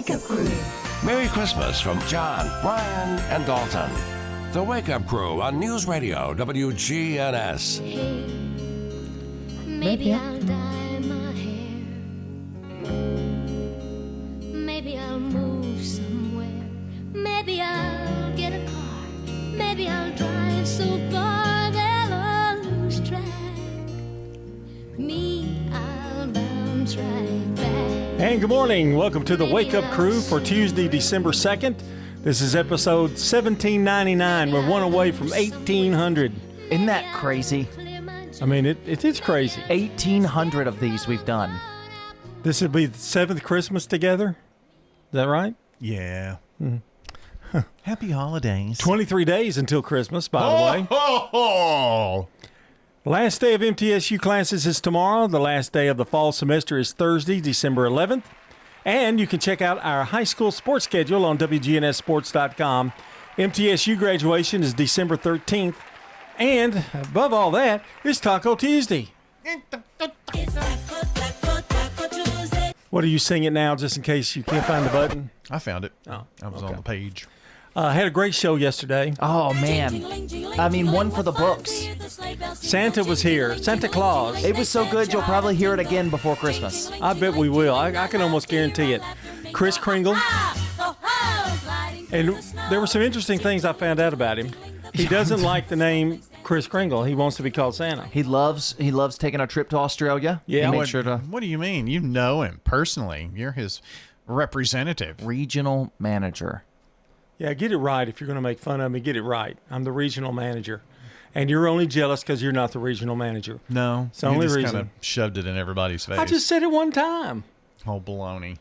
Wake Up Crew. Merry Christmas from John, Brian, and Dalton. The Wake Up Crew on News Radio WGNS. Hey, maybe I'll dye my hair. Maybe I'll move somewhere. Maybe I'll get a car. Maybe I'll drive so far they'll all lose track. Me, I'll bounce right back. And good morning. Welcome to the Wake Up Crew for Tuesday, December 2nd. This is episode 1799. We're one away from 1800. Isn't that crazy? I mean, it is crazy. 1,800 of these we've done. This will be the seventh Christmas together. Is that right? Yeah. Happy holidays. 23 days until Christmas, by the way. Oh! Last day of MTSU classes is tomorrow. The last day of the fall semester is Thursday, December 11th. And you can check out our high school sports schedule on WGNSSports.com. MTSU graduation is December 13th. And above all that, it's Taco Tuesday. What are you singing now, just in case you can't find the button? I found it. Oh, I was okay. on the page. Had a great show yesterday. Oh, man. I mean, one for the books. Santa was here. Santa Claus. It was so good, you'll probably hear it again before Christmas. I bet we will. I can almost guarantee it. Kris Kringle. And there were some interesting things I found out about him. He doesn't like the name Kris Kringle. He wants to be called Santa. He loves taking a trip to Australia. Yeah. He made sure to What do you mean? You know him personally. You're his representative. regional manager. Yeah, get it right. If you're going to make fun of me, get it right. I'm the regional manager. And you're only jealous because you're not the regional manager. No. It's the only you just reason. kind of shoved it in everybody's face. I just said it one time. Oh, baloney.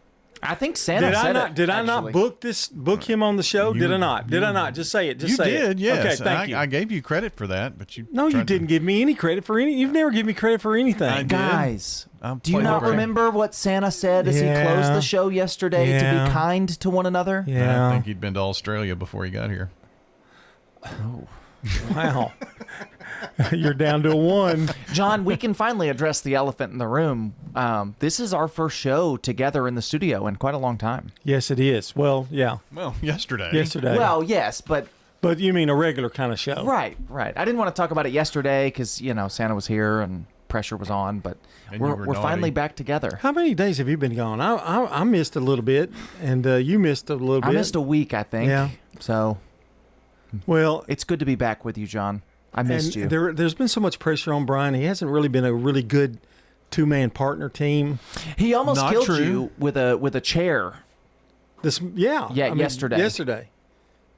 I think Santa Did I said not? it, Did I not actually. book him on the show? Did I not? Did I not? Just say it. Just You say it. did, yes. Okay, thank you. I gave you credit for that, but you No, you tried to- didn't give me any credit for any. You've never given me credit for anything. I did. Guys, I'm do you playing not great. remember what Santa said as he Yeah. closed the show yesterday to Yeah. be kind to one another? Yeah. I think he'd been to Australia before he got here. Wow. You're down to a one. John, we can finally address the elephant in the room. This is our first show together in the studio in quite a long time. Yes, it is. Well, yeah. Well, yesterday. Yesterday. Well, yes, but But you mean a regular kind of show. right. I didn't want to talk about it yesterday because Santa was here and pressure was on, but And we're you were finally naughty. back together. How many days have you been gone? I missed a little bit, and you missed a little bit. I missed a week, I think. Yeah. So Well, it's good to be back with you, John. I missed you. There's been so much pressure on Brian. He hasn't really been a really good two-man partner team. He almost Not killed true. you with a chair. Yeah. Yesterday. Yesterday.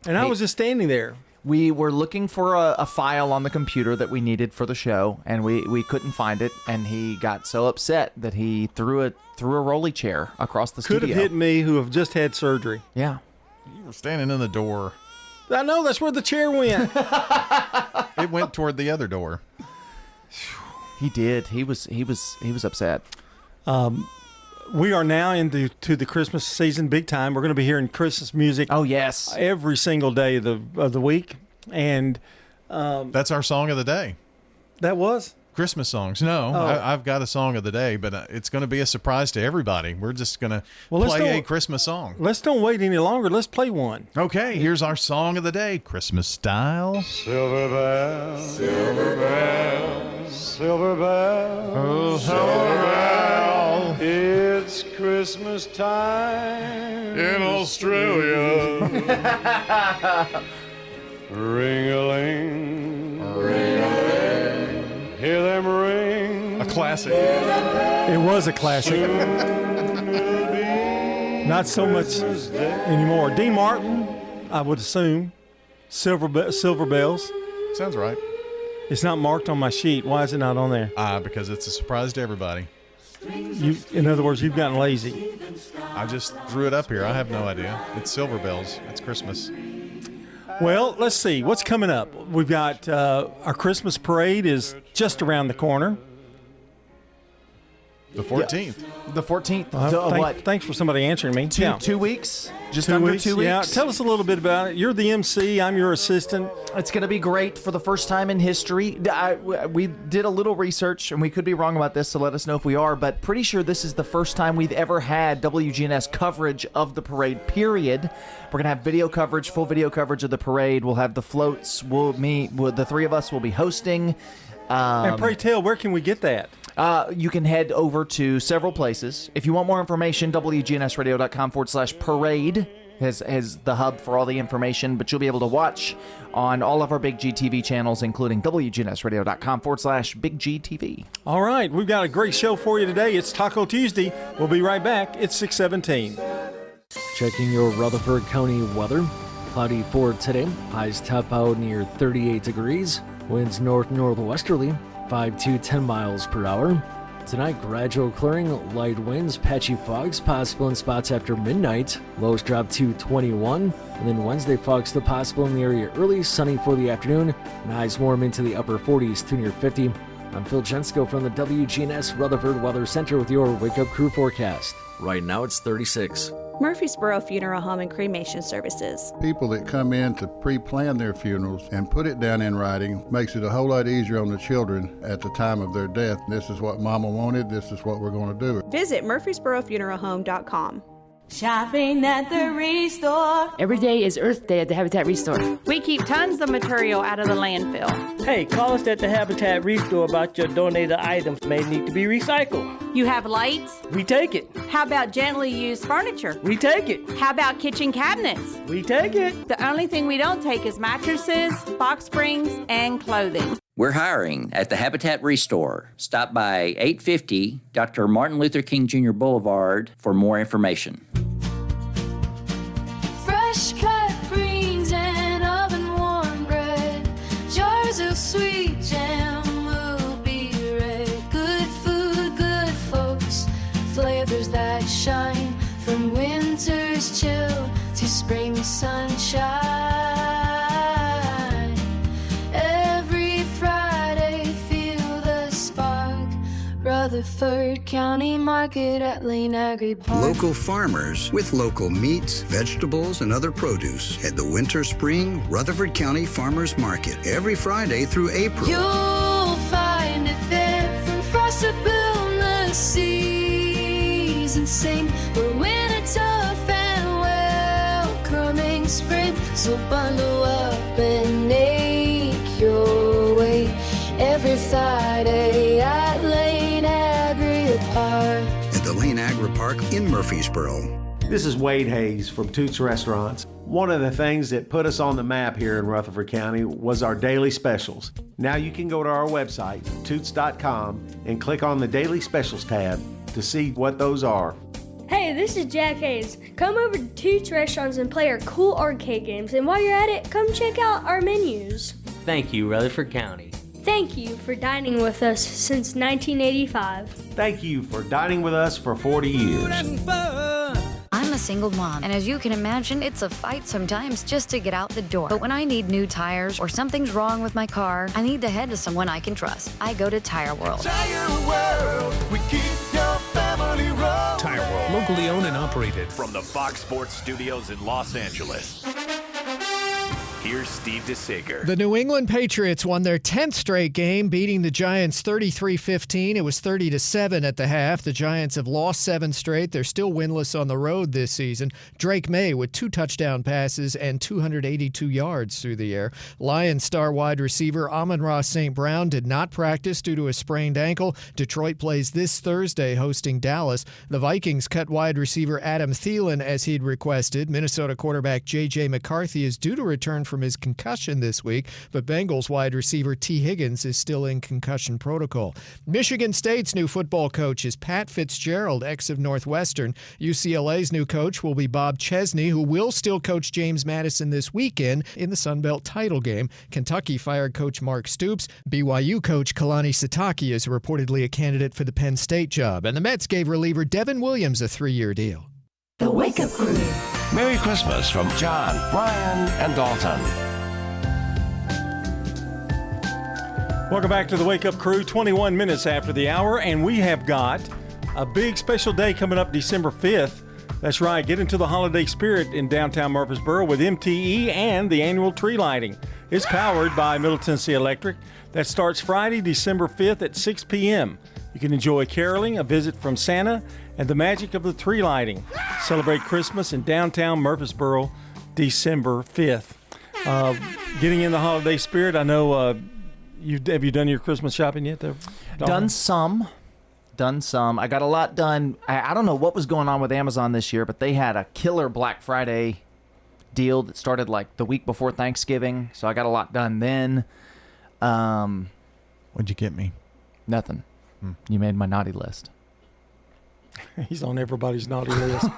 And I Hey. was just standing there. We were looking for a file on the computer that we needed for the show, and we couldn't find it. And he got so upset that he threw a rolly chair across the Could studio. have hit me, who have just had surgery. Yeah. You were standing in the door. I know, that's where the chair went. It went toward the other door. He did. He was upset. We are now into the Christmas season, big time. We're going to be hearing Christmas music Oh yes. every single day of the week, and That's our song of the day. that was Christmas songs. No, Oh. I've got a song of the day, but it's going to be a surprise to everybody. We're just going to Well, let's play a don't- Christmas song. Let's don't wait any longer. Let's play one. Okay, here's our song of the day, Christmas style. Silver bells, silver bells, silver bells, silver bells. It's Christmas time In Australia. Ring-a-ling, ring-a-ling, hear them ring. A classic. It was a classic. Not so much anymore. Dean Martin, I would assume. Silver Bells. Sounds right. It's not marked on my sheet. Why is it not on there? Because it's a surprise to everybody. In other words, you've gotten lazy. I just threw it up here. I have no idea. It's Silver Bells. It's Christmas. Well, let's see. What's coming up? We've got our Christmas parade is just around the corner. The 14th. The 14th. Thanks for somebody answering me. Two weeks? Just under 2 weeks? Yeah. Tell us a little bit about it. You're the MC. I'm your assistant. It's going to be great for the first time in history. We did a little research, and we could be wrong about this, so let us know if we are, but pretty sure this is the first time we've ever had WGNS coverage of the parade, period. We're going to have video coverage, full video coverage of the parade. We'll have the floats. The three of us will be hosting. And pray tell, where can we get that? You can head over to several places. If you want more information, WGNSradio.com/parade has the hub for all the information, but you'll be able to watch on all of our Big G TV channels, including WGNSradio.com/BigGTV. All right, we've got a great show for you today. It's Taco Tuesday. We'll be right back. It's 6:17. Checking your Rutherford County weather. Cloudy for today. Highs top out near 38 degrees. Winds north-northwesterly, 5 to 10 miles per hour. Tonight, gradual clearing, light winds, patchy fogs possible in spots after midnight. Lows drop to 21. And then Wednesday, fogs still possible in the area early, sunny for the afternoon, and highs warm into the upper 40s to near 50. I'm Phil Jensko from the WGNS Rutherford Weather Center with your Wake Up Crew forecast. Right now, it's 36. Murfreesboro Funeral Home and Cremation Services. People that come in to pre-plan their funerals and put it down in writing makes it a whole lot easier on the children at the time of their death. This is what Mama wanted. This is what we're going to do. Visit MurfreesboroFuneralHome.com. Shopping at the Restore. Every day is Earth Day at the Habitat Restore. We keep tons of material out of the landfill. Hey, call us at the Habitat Restore about your donated items may need to be recycled. You have lights? We take it. How about gently used furniture? We take it. How about kitchen cabinets? We take it. The only thing we don't take is mattresses, box springs, and clothing. We're hiring at the Habitat Restore. Stop by 850 Dr. Martin Luther King Jr. Boulevard for more information. Fresh cut greens and oven warm bread. Jars of sweet jam will be red. Good food, good folks. Flavors that shine from winter's chill to spring sunshine. Rutherford County Market at Lane Agri Park. Local farmers with local meats, vegetables, and other produce at the Winter Spring Rutherford County Farmers Market every Friday through April. You'll find it there from frost to boundless seas and sing. We're winter tough and welcoming spring. So bundle up and make your way every Friday at Lane Agri Park. At the Lane Agri Park in Murfreesboro. This is Wade Hayes from Toots Restaurants. One of the things that put us on the map here in Rutherford County was our daily specials. Now you can go to our website, toots.com, and click on the Daily Specials tab to see what those are. Hey, this is Jack Hayes. Come over to Toots Restaurants and play our cool arcade games. And while you're at it, come check out our menus. Thank you, Rutherford County. Thank you for dining with us since 1985. Thank you for dining with us for 40 years. I'm a single mom, and as you can imagine, it's a fight sometimes just to get out the door. But when I need new tires or something's wrong with my car, I need to head to someone I can trust. I go to Tire World. Tire World, we keep your family rolling. Tire World, locally owned and operated. From the Fox Sports Studios in Los Angeles. Here's Steve DeSager. The New England Patriots won their 10th straight game, beating the Giants 33-15. It was 30-7 at the half. The Giants have lost 7 straight. They're still winless on the road this season. Drake May with 2 touchdown passes and 282 yards through the air. Lions star wide receiver Amon-Ra St. Brown did not practice due to a sprained ankle. Detroit plays this Thursday hosting Dallas. The Vikings cut wide receiver Adam Thielen as he'd requested. Minnesota quarterback J.J. McCarthy is due to return from his concussion this week, but Bengals wide receiver T. Higgins is still in concussion protocol. Michigan State's new football coach is Pat Fitzgerald, ex of Northwestern. UCLA's new coach will be Bob Chesney, who will still coach James Madison this weekend in the Sun Belt title game. Kentucky fired coach Mark Stoops. BYU coach Kalani Sitake is reportedly a candidate for the Penn State job. And the Mets gave reliever Devin Williams a 3-year deal. The Wake Up Crew. Merry Christmas from John, Brian, and Dalton. Welcome back to the Wake Up Crew, 21 minutes after the hour, and we have got A big special day coming up December 5th. That's right, get into the holiday spirit in downtown Murfreesboro with MTE and the annual tree lighting. It's powered by Middle Tennessee Electric. That starts Friday, December 5th at 6 p.m. You can enjoy caroling, a visit from Santa, and the magic of the tree lighting. Celebrate Christmas in downtown Murfreesboro, December 5th. Getting in the holiday spirit, I know, have you done your Christmas shopping yet? There, Done some. I got a lot done. I don't know what was going on with Amazon this year, but they had a killer Black Friday deal that started like the week before Thanksgiving. So I got a lot done then. What'd you get me? Nothing. You made my naughty list. He's on everybody's naughty list.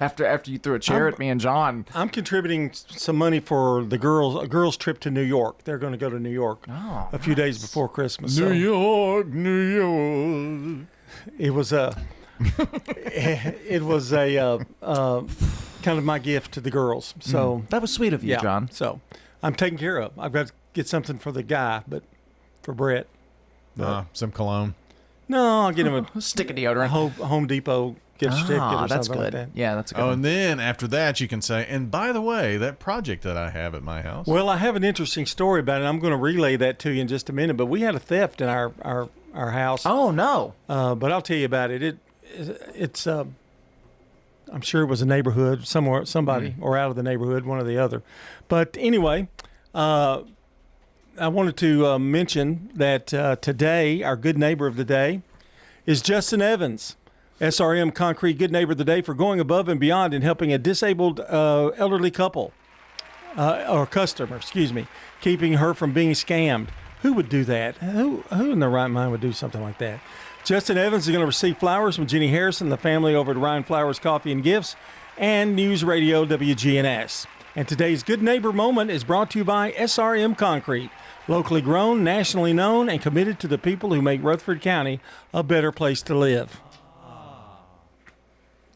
After you threw a chair at me and John. I'm contributing some money for a girls' trip to New York. They're going to go to New York a few days before Christmas. New York. It was a kind of my gift to the girls. So that was sweet of you, John. So I'm taken care of. I've got to get something for the guy, but for Brett. Some cologne. No, I'll get him a stick of deodorant. Home Depot gift certificate or that's something good. like that. Yeah, that's a good Oh, one. and then after that, you can say, and by the way, that project that I have at my house. Well, I have an interesting story about it. I'm going to relay that to you in just a minute. But we had a theft in our house. Oh no! But I'll tell you about it. It's I'm sure it was a neighborhood somebody or out of the neighborhood, one or the other. But anyway, I wanted to mention that today, our good neighbor of the day is Justin Evans, SRM Concrete Good Neighbor of the Day, for going above and beyond in helping a disabled elderly couple, or customer, keeping her from being scammed. Who would do that? Who in their right mind would do something like that? Justin Evans is going to receive flowers from Jenny Harrison, the family over at Ryan Flowers Coffee and Gifts, and News Radio WGNS. And today's Good Neighbor moment is brought to you by SRM Concrete. Locally grown, nationally known, and committed to the people who make Rutherford County a better place to live.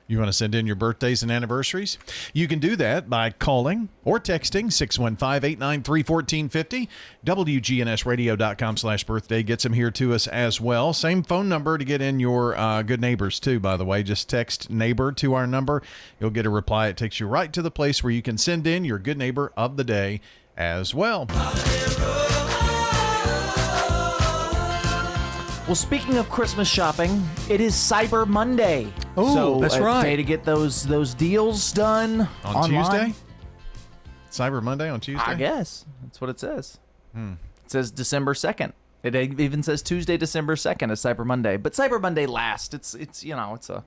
You want to send in your birthdays and anniversaries? You can do that by calling or texting 615-893-1450. WGNSradio.com/birthday gets them here to us as well. Same phone number to get in your good neighbors, too, by the way. Just text neighbor to our number. You'll get a reply. It takes you right to the place where you can send in your good neighbor of the day as well. Well, speaking of Christmas shopping, it is Cyber Monday. Oh, so that's right. Day to get those deals done on online. Tuesday? Cyber Monday on Tuesday? I guess. That's what it says. It says December 2nd. It even says Tuesday, December 2nd is Cyber Monday. But Cyber Monday last. It's a...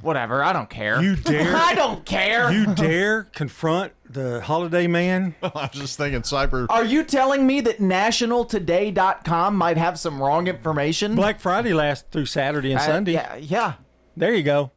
Whatever, I don't care. You dare? I don't care. You dare confront the holiday man? I was just thinking cyber. Are you telling me that nationaltoday.com might have some wrong information? Black Friday lasts through Saturday and Sunday. Yeah. There you go.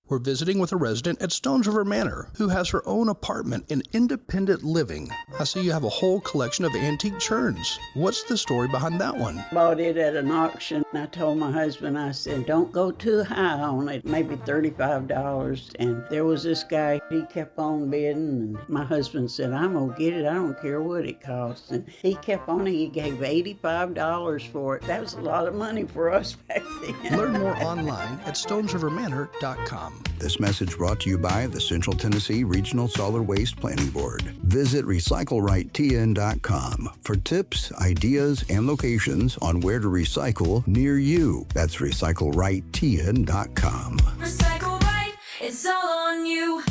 We're visiting with a resident at Stones River Manor who has her own apartment in independent living. I see you have a whole collection of antique churns. What's the story behind that one? Bought it at an auction. I told my husband, I said, don't go too high on it, maybe $35. And there was this guy, he kept on bidding. And my husband said, I'm going to get it. I don't care what it costs. And he kept on, he gave $85 for it. That was a lot of money for us back then. Learn more online at stonesrivermanor.com. This message brought to you by the Central Tennessee Regional Solid Waste Planning Board. Visit RecycleRightTN.com for tips, ideas, and locations on where to recycle near you. That's RecycleRightTN.com. Recycle right, it's all on you.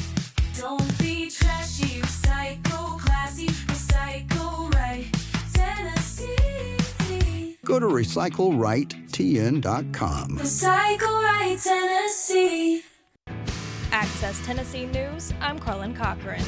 Don't be trashy, recycle classy, recycle right, Tennessee. Go to RecycleRightTN.com. Recycle right, Tennessee. Access Tennessee News, I'm Carlin Cochran.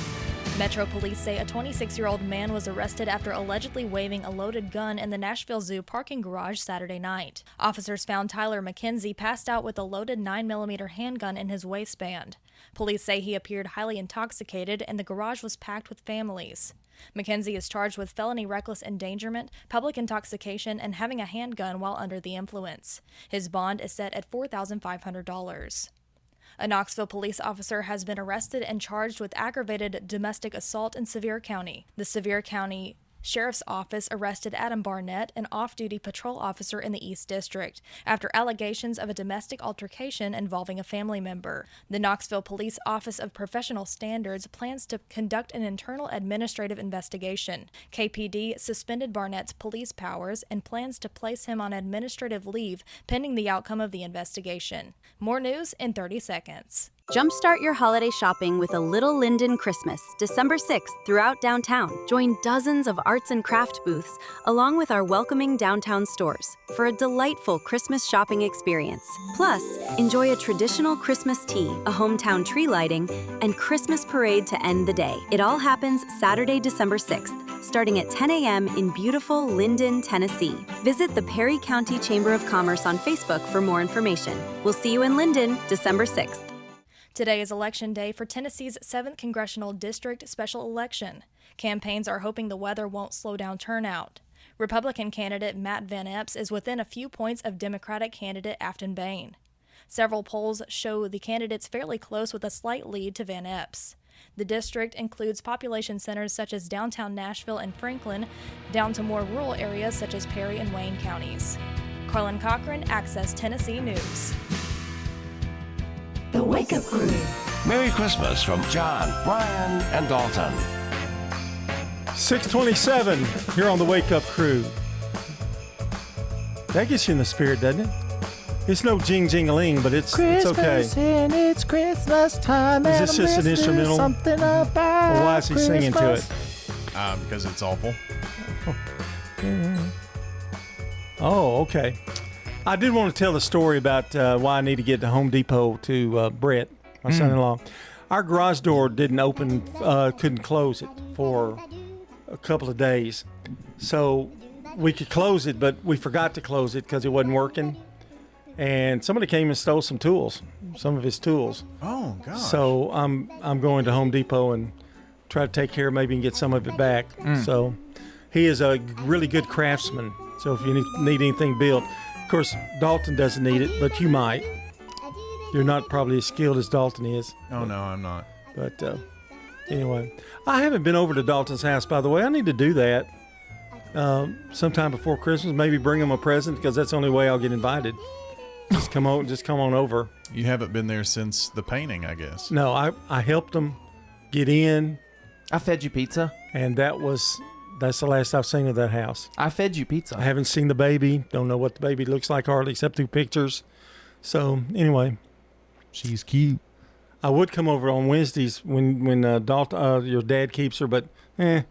Metro Police say a 26-year-old man was arrested after allegedly waving a loaded gun in the Nashville Zoo parking garage Saturday night. Officers found Tyler McKenzie passed out with a loaded 9mm handgun in his waistband. Police say he appeared highly intoxicated and the garage was packed with families. McKenzie is charged with felony reckless endangerment, public intoxication, and having a handgun while under the influence. His bond is set at $4,500. A Knoxville police officer has been arrested and charged with aggravated domestic assault in Sevier County. The Sevier County Sheriff's Office arrested Adam Barnett, an off-duty patrol officer in the East District, after allegations of a domestic altercation involving a family member. The Knoxville Police Office of Professional Standards plans to conduct an internal administrative investigation. KPD suspended Barnett's police powers and plans to place him on administrative leave pending the outcome of the investigation. More news in 30 seconds. Jumpstart your holiday shopping with a Little Linden Christmas, December 6th throughout downtown. Join dozens of arts and craft booths, along with our welcoming downtown stores, for a delightful Christmas shopping experience. Plus, enjoy a traditional Christmas tea, a hometown tree lighting, and Christmas parade to end the day. It all happens Saturday, December 6th, starting at 10 a.m. in beautiful Linden, Tennessee. Visit the Perry County Chamber of Commerce on Facebook for more information. We'll see you in Linden, December 6th. Today is Election Day for Tennessee's 7th Congressional District special election. Campaigns are hoping the weather won't slow down turnout. Republican candidate Matt Van Epps is within a few points of Democratic candidate Afton Bain. Several polls show the candidates fairly close with a slight lead to Van Epps. The district includes population centers such as downtown Nashville and Franklin, down to more rural areas such as Perry and Wayne counties. Carlin Cochran, Access Tennessee News. The Wake Up Crew. Merry Christmas from John, Brian, and Dalton. 627 here on the Wake Up Crew. That gets you in the spirit, doesn't it? It's no jing-jing-a-ling, but it's okay. And it's Christmas time. Is this just an instrumental? Something about Well, why is he singing to it? Because it's awful. Oh, okay. I did want to tell the story about why I need to get to Home Depot to Brett, my son-in-law. Our garage door didn't open, couldn't close it for a couple of days. So we could close it, but we forgot to close it because it wasn't working. And somebody came and stole some of his tools. Oh, gosh. So I'm going to Home Depot and try to take care of maybe and get some of it back. So he is a really good craftsman. So if you need anything built, of course, Dalton doesn't need it, but you might. You're not probably as skilled as Dalton is. Oh, no, I'm not. But anyway, I haven't been over to Dalton's house, by the way. I need to do that sometime before Christmas. Maybe bring him a present because that's the only way I'll get invited. Just come on over. You haven't been there since the painting, I guess. No, I helped him get in. I fed you pizza. And that's the last I've seen of that house. I fed you pizza. I haven't seen the baby. Don't know what the baby looks like hardly, except through pictures. So anyway, she's cute. I would come over on Wednesdays when Dalton, your dad keeps her, but then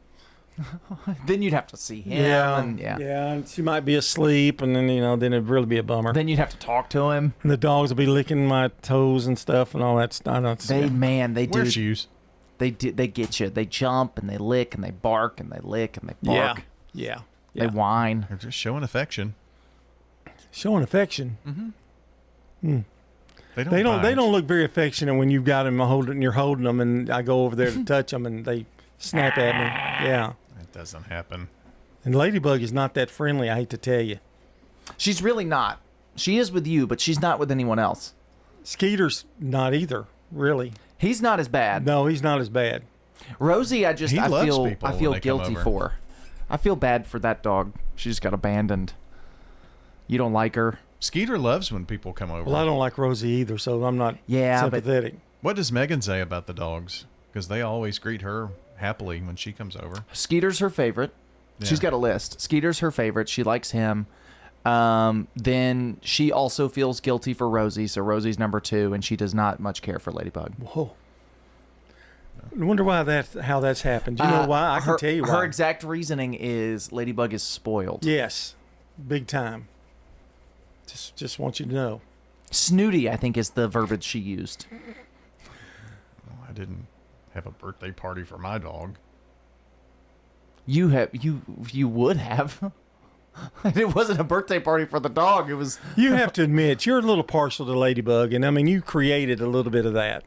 you'd have to see him. Yeah, and she might be asleep, and then then it'd really be a bummer. Then you'd have to talk to him. And the dogs will be licking my toes and stuff and all that stuff. They do. Wear shoes. They get you. They jump and they lick and they bark and they lick and they bark. Yeah. They whine. They're just showing affection. Showing affection. Mm-hmm. They don't look very affectionate when you've got them you're holding them, and I go over there to touch them and they snap at me. Yeah. It doesn't happen. And Ladybug is not that friendly, I hate to tell you. She's really not. She is with you, but she's not with anyone else. Skeeter's not either, really. He's not as bad. No, he's not as bad. Rosie, I feel guilty for. I feel bad for that dog. She just got abandoned. You don't like her. Skeeter loves when people come over. Well, I don't like Rosie either, so I'm not sympathetic. What does Megan say about the dogs? Because they always greet her happily when she comes over. Skeeter's her favorite. Yeah. She's got a list. Skeeter's her favorite. She likes him. Then she also feels guilty for Rosie, so Rosie's number 2, and she does not much care for Ladybug. Whoa. I wonder how that's happened. Do you know why? I can tell you why. Her exact reasoning is Ladybug is spoiled. Yes, big time. Just want you to know. Snooty, I think, is the verbiage she used. I didn't have a birthday party for my dog. You would have. It wasn't a birthday party for the dog. It was. You have to admit you're a little partial to Ladybug, and I mean you created a little bit of that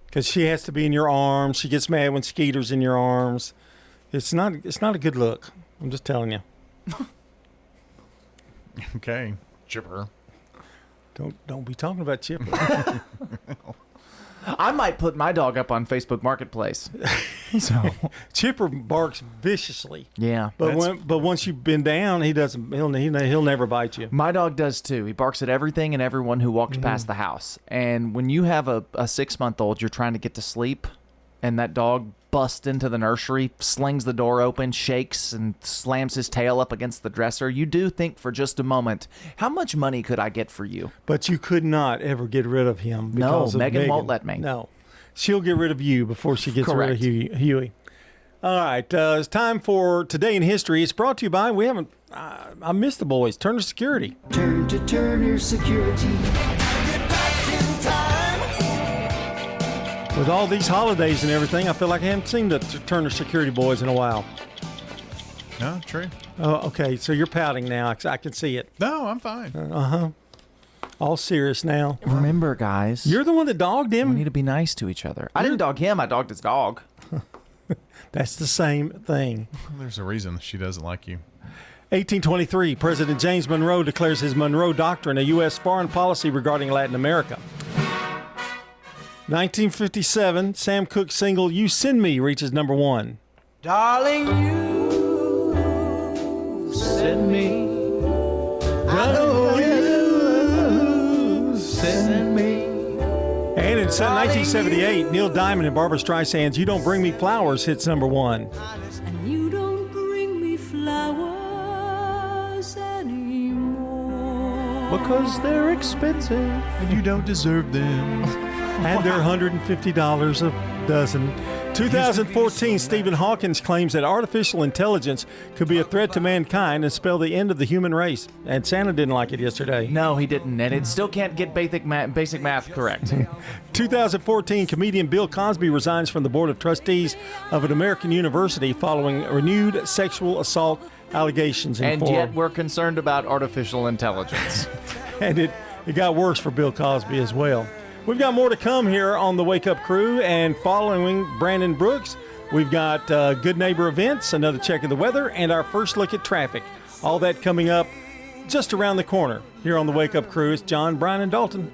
because she has to be in your arms. She gets mad when Skeeter's in your arms. It's not a good look. I'm just telling you. Okay, Chipper. Don't be talking about Chipper. I might put my dog up on Facebook Marketplace. So Chipper barks viciously. Yeah. But once you've been down, he doesn't. He'll never bite you. My dog does too. He barks at everything and everyone who walks past the house. And when you have a 6-month-old, you're trying to get to sleep, and that dog busts into the nursery, slings the door open, shakes, and slams his tail up against the dresser, you do think for just a moment, how much money could I get for you? But you could not ever get rid of him. No, because of Megan won't let me. No. She'll get rid of you before she gets Correct. rid of Huey. All right. It's time for Today in History. It's brought to you by, I missed the boys, Turner Security. Turn to Turner Security. With all these holidays and everything, I feel like I haven't seen the Turner Security boys in a while. No, true. Oh, okay. So you're pouting now. I can see it. No, I'm fine. Uh-huh. All serious now. Remember, guys. You're the one that dogged him. We need to be nice to each other. I didn't dog him. I dogged his dog. That's the same thing. There's a reason she doesn't like you. 1823, President James Monroe declares his Monroe Doctrine a U.S. foreign policy regarding Latin America. 1957, Sam Cooke's single You Send Me reaches number 1. Darling, you send me. I know you send me. And in 1978, Neil Diamond and Barbra Streisand's You Don't Bring Me Flowers hits number 1. And you don't bring me flowers anymore. Because they're expensive. And you don't deserve them. And they're $150 a dozen. 2014, Stephen Hawking claims that artificial intelligence could be a threat to mankind and spell the end of the human race. And Santa didn't like it yesterday. No, he didn't. And it still can't get basic math correct. 2014, comedian Bill Cosby resigns from the Board of Trustees of an American university following renewed sexual assault allegations. And yet we're concerned about artificial intelligence. And it got worse for Bill Cosby as well. We've got more to come here on the Wake Up Crew, and following Brandon Brooks, we've got Good Neighbor events, another check of the weather, and our first look at traffic. All that coming up just around the corner here on the Wake Up Crew. It's John, Brian, and Dalton.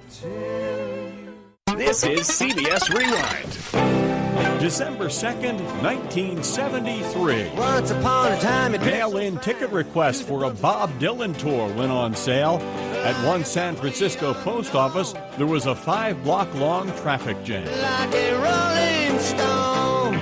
This is CBS Rewind. December 2nd, 1973. Once upon a time, Mail-in ticket requests for a Bob Dylan tour went on sale. At one San Francisco post office, there was a 5-block-long traffic jam. like a rolling stone.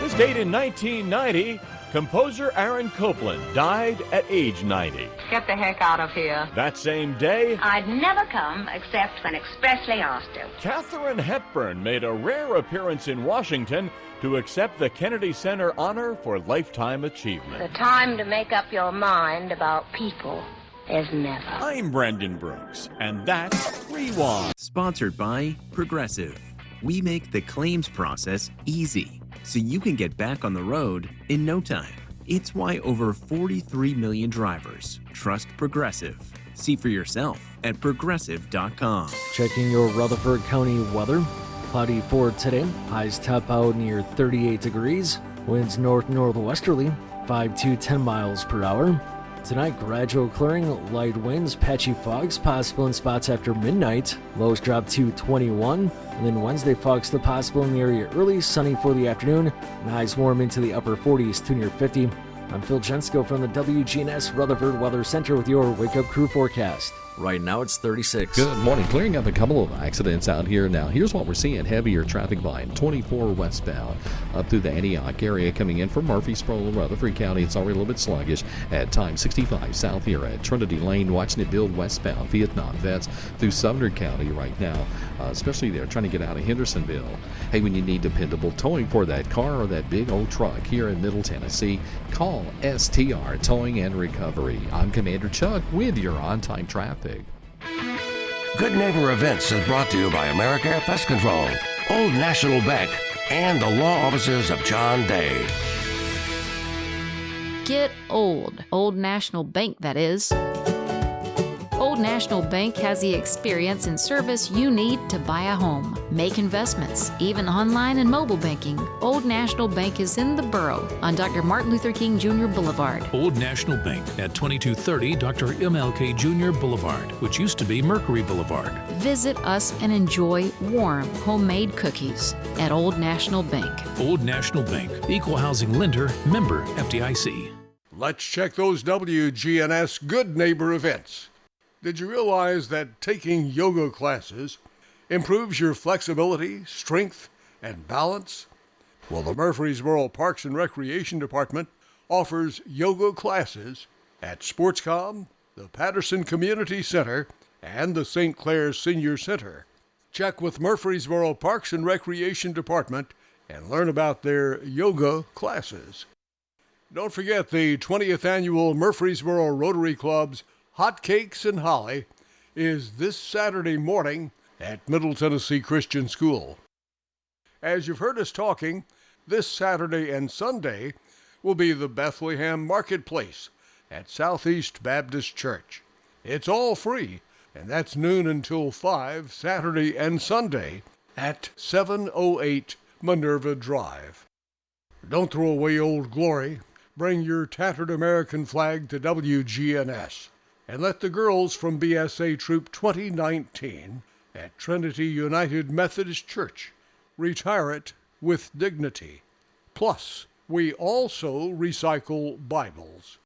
This date in 1990, composer Aaron Copland died at age 90. Get the heck out of here. That same day, I'd never come except when expressly asked to. Katharine Hepburn made a rare appearance in Washington to accept the Kennedy Center honor for lifetime achievement. The time to make up your mind about people is never. I'm Brandon Brooks, and that's Rewind. Sponsored by Progressive. We make the claims process easy, so you can get back on the road in no time. It's why over 43 million drivers trust Progressive. See for yourself at Progressive.com. Checking your Rutherford County weather. Cloudy for today. Highs top out near 38 degrees. Winds north-northwesterly, 5 to 10 miles per hour. Tonight, gradual clearing, light winds, patchy fogs possible in spots after midnight. Lows drop to 21. And then Wednesday, fogs still possible in the area early, sunny for the afternoon, and highs warm into the upper 40s to near 50. I'm Phil Jensko from the WGNS Rutherford Weather Center with your Wake Up Crew forecast. Right now it's 36. Good morning. Clearing up a couple of accidents out here now. Here's what we're seeing. Heavier traffic volume. 24 westbound up through the Antioch area coming in from Murfreesboro, Rutherford County. It's already a little bit sluggish at times. 65 south here at Trinity Lane. Watching it build westbound. Vietnam Vets through Sumner County right now, especially there trying to get out of Hendersonville. Hey, when you need dependable towing for that car or that big old truck here in Middle Tennessee, call STR Towing and Recovery. I'm Commander Chuck with your on-time traffic. Good Neighbor Events is brought to you by America Pest Control, Old National Bank, and the law offices of John Day. Get old. Old National Bank, that is. Old Old National Bank has the experience and service you need to buy a home, make investments, even online and mobile banking. Old National Bank is in the borough on Dr. Martin Luther King Jr. Boulevard. Old National Bank at 2230 Dr. MLK Jr. Boulevard, which used to be Mercury Boulevard. Visit us and enjoy warm, homemade cookies at Old National Bank. Old National Bank, Equal Housing Lender, member FDIC. Let's check those WGNS Good Neighbor events. Did you realize that taking yoga classes improves your flexibility, strength, and balance? Well, the Murfreesboro Parks and Recreation Department offers yoga classes at SportsCom, the Patterson Community Center, and the St. Clair Senior Center. Check with Murfreesboro Parks and Recreation Department and learn about their yoga classes. Don't forget the 20th Annual Murfreesboro Rotary Club's Hot Cakes and Holly is this Saturday morning at Middle Tennessee Christian School. As you've heard us talking, this Saturday and Sunday will be the Bethlehem Marketplace at Southeast Baptist Church. It's all free, and that's noon until 5 Saturday and Sunday at 708 Minerva Drive. Don't throw away Old Glory. Bring your tattered American flag to WGNS and let the girls from BSA Troop 2019 at Trinity United Methodist Church retire it with dignity. Plus, we also recycle Bibles.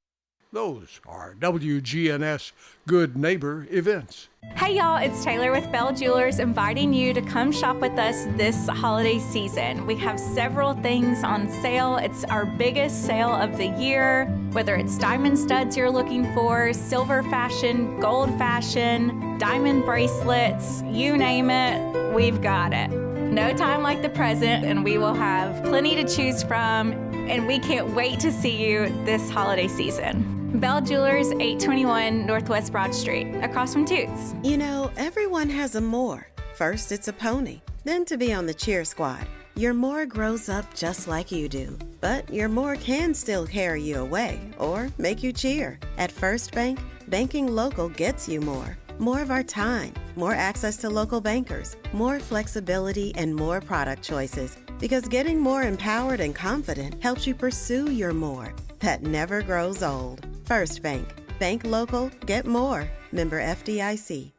Those are WGNS Good Neighbor events. Hey y'all, it's Taylor with Bell Jewelers inviting you to come shop with us this holiday season. We have several things on sale. It's our biggest sale of the year, whether it's diamond studs you're looking for, silver fashion, gold fashion, diamond bracelets, you name it, we've got it. No time like the present, and we will have plenty to choose from, and we can't wait to see you this holiday season. Bell Jewelers, 821 Northwest Broad Street, across from Toots. You know, everyone has a more. First, it's a pony, then to be on the cheer squad. Your more grows up just like you do, but your more can still carry you away or make you cheer. At First Bank, banking local gets you more. More of our time, more access to local bankers, more flexibility, and more product choices. Because getting more empowered and confident helps you pursue your more. That never grows old. First Bank. Bank local, get more. Member FDIC.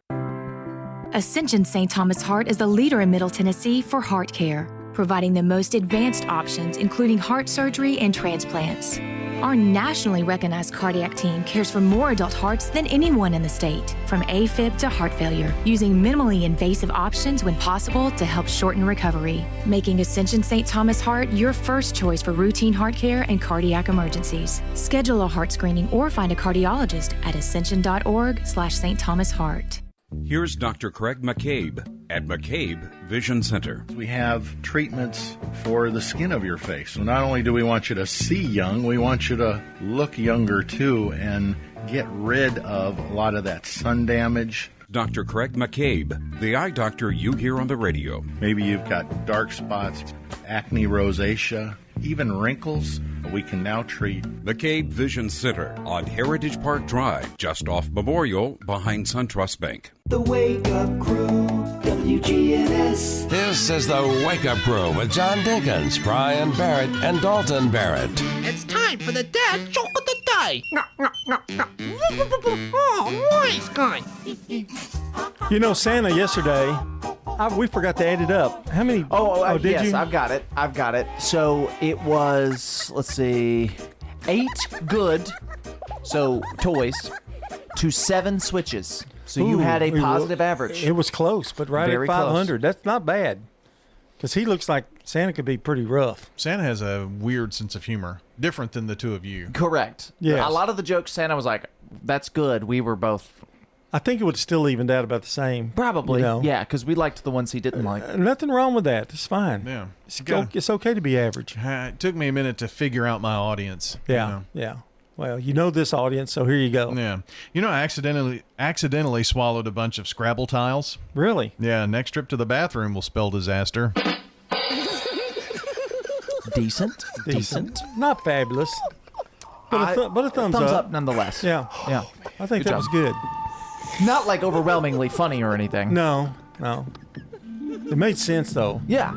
Ascension St. Thomas Heart is the leader in Middle Tennessee for heart care, providing the most advanced options, including heart surgery and transplants. Our nationally recognized cardiac team cares for more adult hearts than anyone in the state, from AFib to heart failure, using minimally invasive options when possible to help shorten recovery, making Ascension St. Thomas Heart your first choice for routine heart care and cardiac emergencies. Schedule a heart screening or find a cardiologist at ascension.org/St. Thomas Heart. Here's Dr. Craig McCabe at McCabe Vision Center. We have treatments for the skin of your face. So not only do we want you to see young, we want you to look younger too and get rid of a lot of that sun damage. Dr. Craig McCabe, the eye doctor you hear on the radio. Maybe you've got dark spots, acne, rosacea, even wrinkles. We can now treat. McCabe Vision Center on Heritage Park Drive, just off Memorial, behind SunTrust Bank. The Wake Up Crew, WGNS. This is the Wake Up Crew with John Dinkins, Brian Barrett, and Dalton Barrett. It's time for the dad joke of the day. Oh, nice guy. You know, Santa yesterday, we forgot to add it up. How many? Did yes, you? I've got it. So it was, let's see, 8 good, so toys, to 7 switches. So you had a positive average. It was close, but Very at 500. Close. That's not bad. Because he looks like Santa could be pretty rough. Santa has a weird sense of humor, different than the two of you. Correct. Yeah. A lot of the jokes, Santa was like, that's good. We were both. I think it would still evened out about the same. Probably. You know? Yeah, because we liked the ones he didn't like. Nothing wrong with that. It's fine. Yeah. It's okay to be average. It took me a minute to figure out my audience. Yeah. Yeah. Well, you know this audience, so here you go. Yeah. You know, I accidentally swallowed a bunch of Scrabble tiles. Really? Yeah. Next trip to the bathroom will spell disaster. Decent. Not fabulous. But a thumbs up. nonetheless. Yeah. Yeah. I think Good that job. was good. Not like overwhelmingly funny or anything. No. It made sense though. Yeah.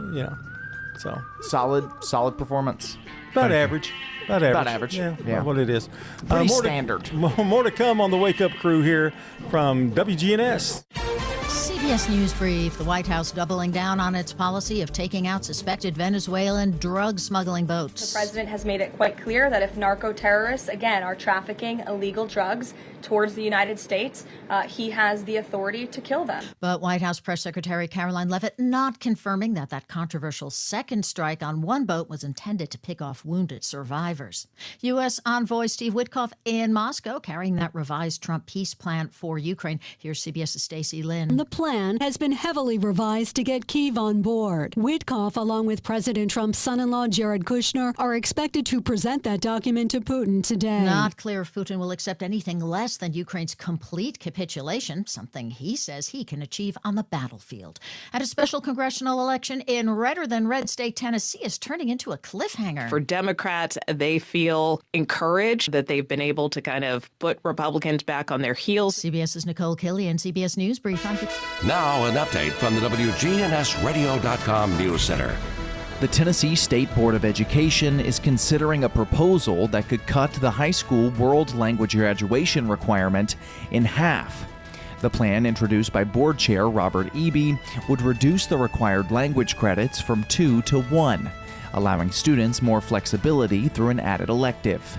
So solid performance. About average. Yeah. Yeah. What it is. Pretty More standard. More to come on the Wake Up Crew here from WGNS. CBS News Brief. The White House doubling down on its policy of taking out suspected Venezuelan drug smuggling boats. The president has made it quite clear that if narco-terrorists, again, are trafficking illegal drugs towards the United States, he has the authority to kill them. But White House Press Secretary Caroline Leavitt not confirming that controversial second strike on one boat was intended to pick off wounded survivors. U.S. Envoy Steve Witkoff in Moscow carrying that revised Trump peace plan for Ukraine. Here's CBS's Stacey Lynn. The plan has been heavily revised to get Kyiv on board. Witkoff, along with President Trump's son-in-law Jared Kushner, are expected to present that document to Putin today. Not clear if Putin will accept anything less than Ukraine's complete capitulation, something he says he can achieve on the battlefield. And a special congressional election in redder-than-red state Tennessee is turning into a cliffhanger. For Democrats, they feel encouraged that they've been able to kind of put Republicans back on their heels. CBS's Nicole Killian, CBS News Brief. Now an update from the WGNSradio.com News Center. The Tennessee State Board of Education is considering a proposal that could cut the high school world language graduation requirement in half. The plan, introduced by Board Chair Robert Eby, would reduce the required language credits from 2 to 1, allowing students more flexibility through an added elective.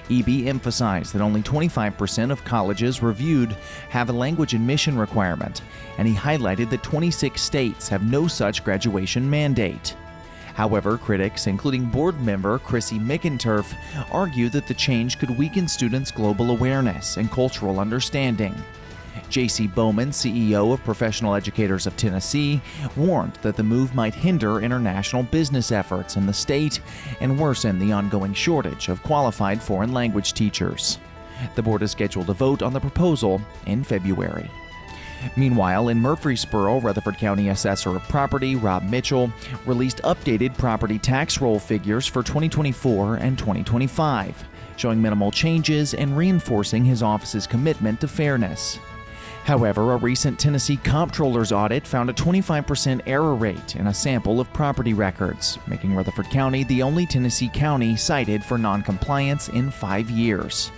Eby emphasized that only 25% of colleges reviewed have a language admission requirement, and he highlighted that 26 states have no such graduation mandate. However, critics, including board member Chrissy McInturf, argue that the change could weaken students' global awareness and cultural understanding. J.C. Bowman, CEO of Professional Educators of Tennessee, warned that the move might hinder international business efforts in the state and worsen the ongoing shortage of qualified foreign language teachers. The board is scheduled to vote on the proposal in February. Meanwhile, in Murfreesboro, Rutherford County Assessor of Property Rob Mitchell released updated property tax roll figures for 2024 and 2025, showing minimal changes and reinforcing his office's commitment to fairness. However, a recent Tennessee Comptroller's audit found a 25% error rate in a sample of property records, making Rutherford County the only Tennessee county cited for noncompliance in 5 years.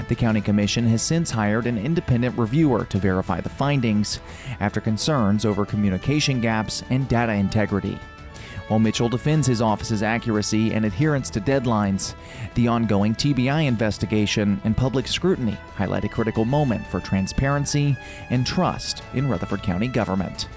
The County Commission has since hired an independent reviewer to verify the findings after concerns over communication gaps and data integrity. While Mitchell defends his office's accuracy and adherence to deadlines, the ongoing TBI investigation and public scrutiny highlight a critical moment for transparency and trust in Rutherford County government.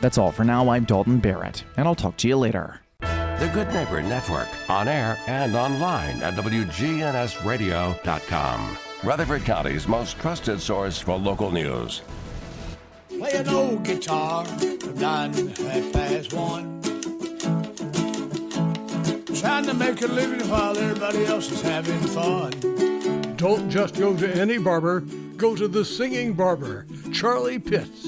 That's all for now. I'm Dalton Barrett, and I'll talk to you later. The Good Neighbor Network, on air and online at WGNSradio.com. Rutherford County's most trusted source for local news. Play an old guitar from 9 to 1:30. Trying to make a living while everybody else is having fun. Don't just go to any barber, go to the singing barber, Charlie Pitts.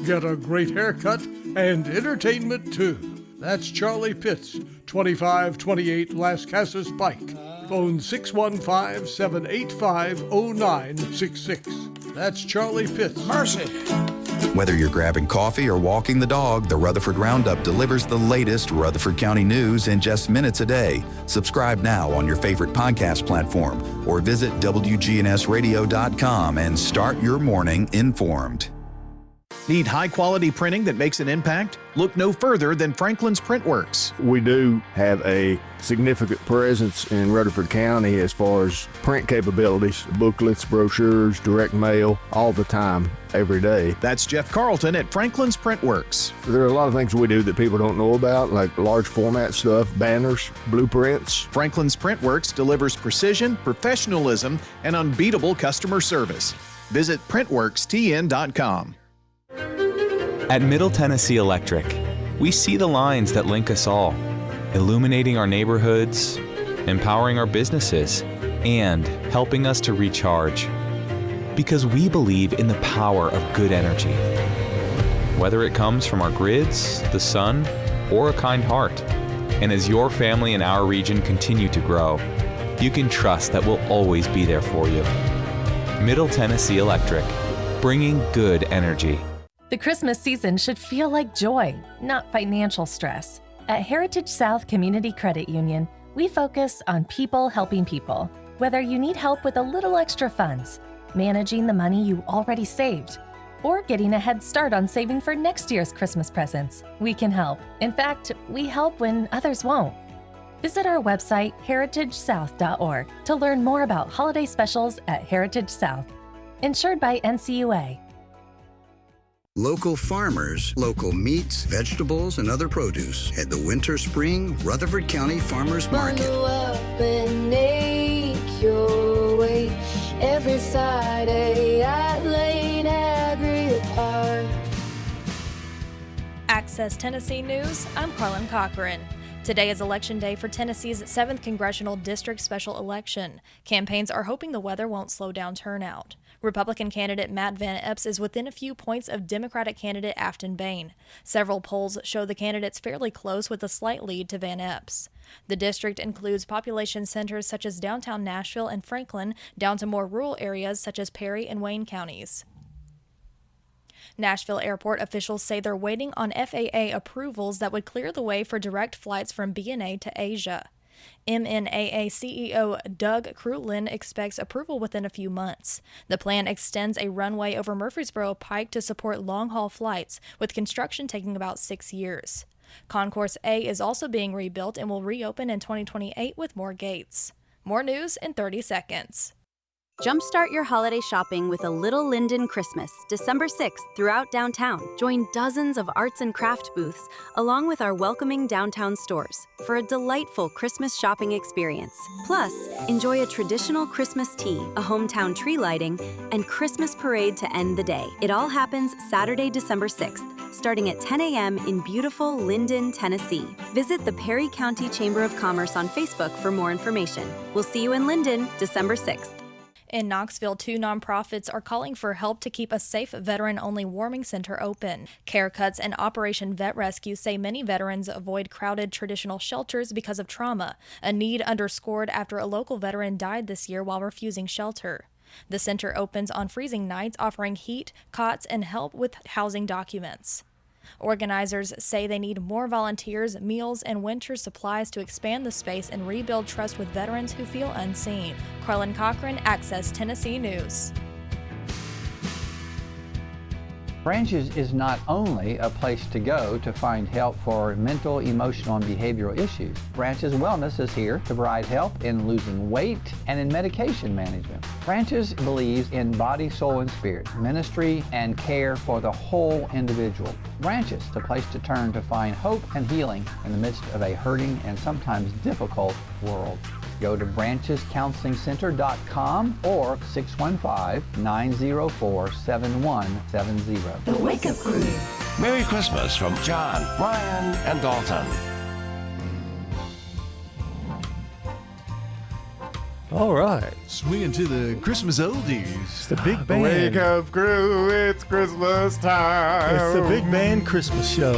Get a great haircut and entertainment too. That's Charlie Pitts, 2528 Las Casas Pike. Phone 615-785-0966. That's Charlie Pitts. Mercy. Whether you're grabbing coffee or walking the dog, the Rutherford Roundup delivers the latest Rutherford County news in just minutes a day. Subscribe now on your favorite podcast platform or visit WGNSradio.com and start your morning informed. Need high-quality printing that makes an impact? Look no further than Franklin's Printworks. We do have a significant presence in Rutherford County as far as print capabilities, booklets, brochures, direct mail, all the time, every day. That's Jeff Carlton at Franklin's Printworks. There are a lot of things we do that people don't know about, like large format stuff, banners, blueprints. Franklin's Printworks delivers precision, professionalism, and unbeatable customer service. Visit printworkstn.com. At Middle Tennessee Electric, we see the lines that link us all, illuminating our neighborhoods, empowering our businesses, and helping us to recharge. Because we believe in the power of good energy. Whether it comes from our grids, the sun, or a kind heart. And as your family and our region continue to grow, you can trust that we'll always be there for you. Middle Tennessee Electric. bringing good energy. The Christmas season should feel like joy, not financial stress. At Heritage South Community Credit Union, we focus on people helping people. Whether you need help with a little extra funds, managing the money you already saved, or getting a head start on saving for next year's Christmas presents, we can help. In fact, we help when others won't. Visit our website, heritagesouth.org, to learn more about holiday specials at Heritage South. Insured by NCUA. Local farmers, local meats, vegetables, and other produce at the Winter Spring Rutherford County Farmers Market. Bundle up and make your way every Friday at Lane Agri Park. Access Tennessee News, I'm Carlin Cochran. Today is Election Day for Tennessee's 7th Congressional District Special Election. Campaigns are hoping the weather won't slow down turnout. Republican candidate Matt Van Epps is within a few points of Democratic candidate Afton Bain. Several polls show the candidates fairly close with a slight lead to Van Epps. The district includes population centers such as downtown Nashville and Franklin, down to more rural areas such as Perry and Wayne counties. Nashville Airport officials say they're waiting on FAA approvals that would clear the way for direct flights from BNA to Asia. MNAA CEO Doug Crutlin expects approval within a few months. The plan extends a runway over Murfreesboro Pike to support long-haul flights, with construction taking about 6 years. Concourse A is also being rebuilt and will reopen in 2028 with more gates. More news in 30 seconds. Jumpstart your holiday shopping with a Little Linden Christmas, December 6th throughout downtown. Join dozens of arts and craft booths, along with our welcoming downtown stores, for a delightful Christmas shopping experience. Plus, enjoy a traditional Christmas tea, a hometown tree lighting, and Christmas parade to end the day. It all happens Saturday, December 6th, starting at 10 a.m. in beautiful Linden, Tennessee. Visit the Perry County Chamber of Commerce on Facebook for more information. We'll see you in Linden, December 6th. In Knoxville, 2 nonprofits are calling for help to keep a safe veteran-only warming center open. Care Cuts and Operation Vet Rescue say many veterans avoid crowded traditional shelters because of trauma, a need underscored after a local veteran died this year while refusing shelter. The center opens on freezing nights, offering heat, cots, and help with housing documents. Organizers say they need more volunteers, meals, and winter supplies to expand the space and rebuild trust with veterans who feel unseen. Carlin Cochran, Access Tennessee News. Branches is not only a place to go to find help for mental, emotional, and behavioral issues. Branches Wellness is here to provide help in losing weight and in medication management. Branches believes in body, soul, and spirit, ministry, and care for the whole individual. Branches, the place to turn to find hope and healing in the midst of a hurting and sometimes difficult world. Go to branchescounselingcenter.com or 615-904-7170. The Wake Up Crew. Merry Christmas from John, Brian, and Dalton. All right. Swinging to the Christmas oldies. It's the big band. Wake up, crew, it's Christmas time. It's the Big Band Christmas Show.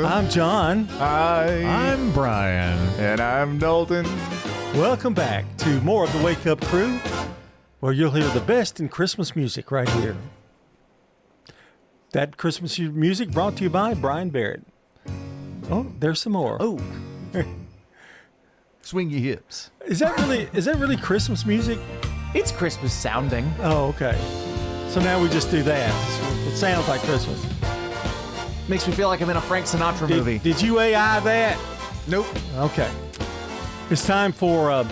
I'm John. I'm Brian. And I'm Dalton. Welcome back to more of the Wake Up Crew, where you'll hear the best in Christmas music right here. That Christmas music brought to you by Brian Barrett. Oh, there's some more. Oh. Swing your hips. Is that really Christmas music? It's Christmas sounding. Oh, okay. So now we just do that. It sounds like Christmas. Makes me feel like I'm in a Frank Sinatra movie. Did you AI that? Nope. Okay. It's time for,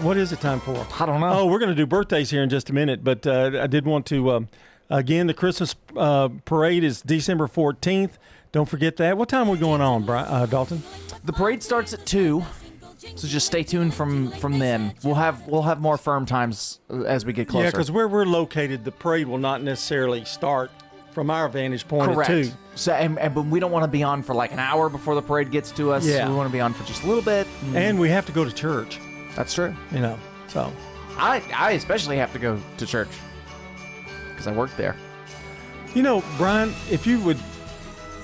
what is it time for? I don't know. Oh, we're going to do birthdays here in just a minute, but I did want to, again, the Christmas parade is December 14th. Don't forget that. What time are we going on, Dalton? The parade starts at 2. So just stay tuned from then. We'll have more firm times as we get closer. Yeah, because where we're located, the parade will not necessarily start from our vantage point Correct. at 2. So, but we don't want to be on for like an hour before the parade gets to us. Yeah. We want to be on for just a little bit. And we have to go to church. That's true. You know, so. I especially have to go to church because I work there. You know, Brian, if you would...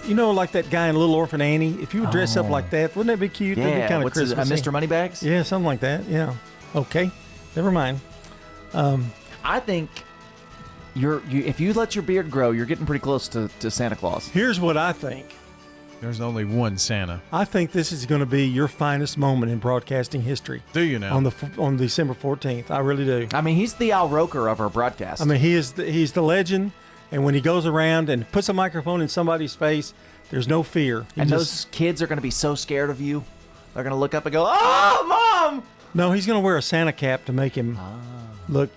You know, like that guy in Little Orphan Annie? If you would dress up like that, wouldn't that be cute? Yeah, That'd be kind of what's his, Christmassy. Mr. Moneybags? Yeah, something like that, yeah. Okay, never mind. I think if you let your beard grow, you're getting pretty close to Santa Claus. Here's what I think. There's only one Santa. I think this is going to be your finest moment in broadcasting history. Do you now? On December 14th. I really do. I mean, he's the Al Roker of our broadcast. I mean, he's the legend, and when he goes around and puts a microphone in somebody's face, there's no fear. Those kids are going to be so scared of you. They're going to look up and go, "Oh, Mom!" No, he's going to wear a Santa cap to make him look,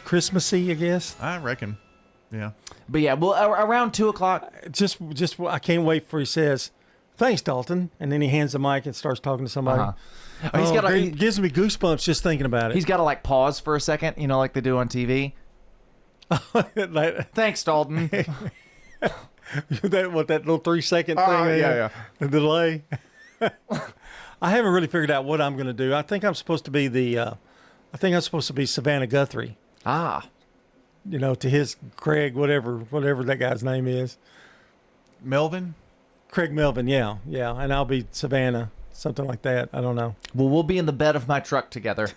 Christmassy, I guess. I reckon. Yeah. But yeah, well, around 2 o'clock. Just I can't wait for he says, "Thanks, Dalton," and then he hands the mic and starts talking to somebody. It gives me goosebumps just thinking about it. He's got to pause for a second, like they do on TV. Thanks, Dalton. that little 3-second thing there? Yeah. The delay. I haven't really figured out what I'm going to do. I think I'm supposed to be Savannah Guthrie. To his Craig, whatever that guy's name is. Melvin? Craig Melvin, yeah. And I'll be Savannah, something like that. I don't know. Well, we'll be in the bed of my truck together.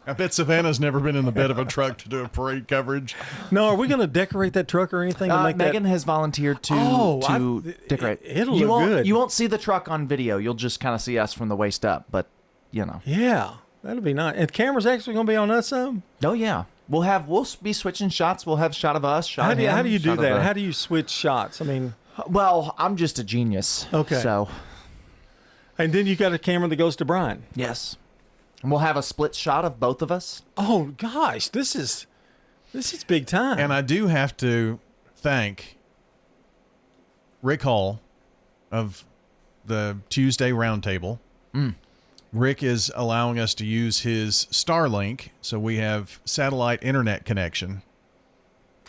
I bet Savannah's never been in the bed of a truck to do a parade coverage. No, are we going to decorate that truck or anything? To make Megan has volunteered to decorate. It'll look good. You won't see the truck on video. You'll just kind of see us from the waist up, but, Yeah, that'll be nice. And the camera's actually going to be on us some? Oh, yeah. We'll be switching shots. We'll have a shot of us, shot of him. How do you do that? How do you switch shots? I mean... Well, I'm just a genius. Okay. So... And then you got a camera that goes to Brian. Yes. And we'll have a split shot of both of us. Oh, gosh. This is big time. And I do have to thank Rick Hall of the Tuesday Roundtable. Rick is allowing us to use his Starlink, so we have satellite internet connection.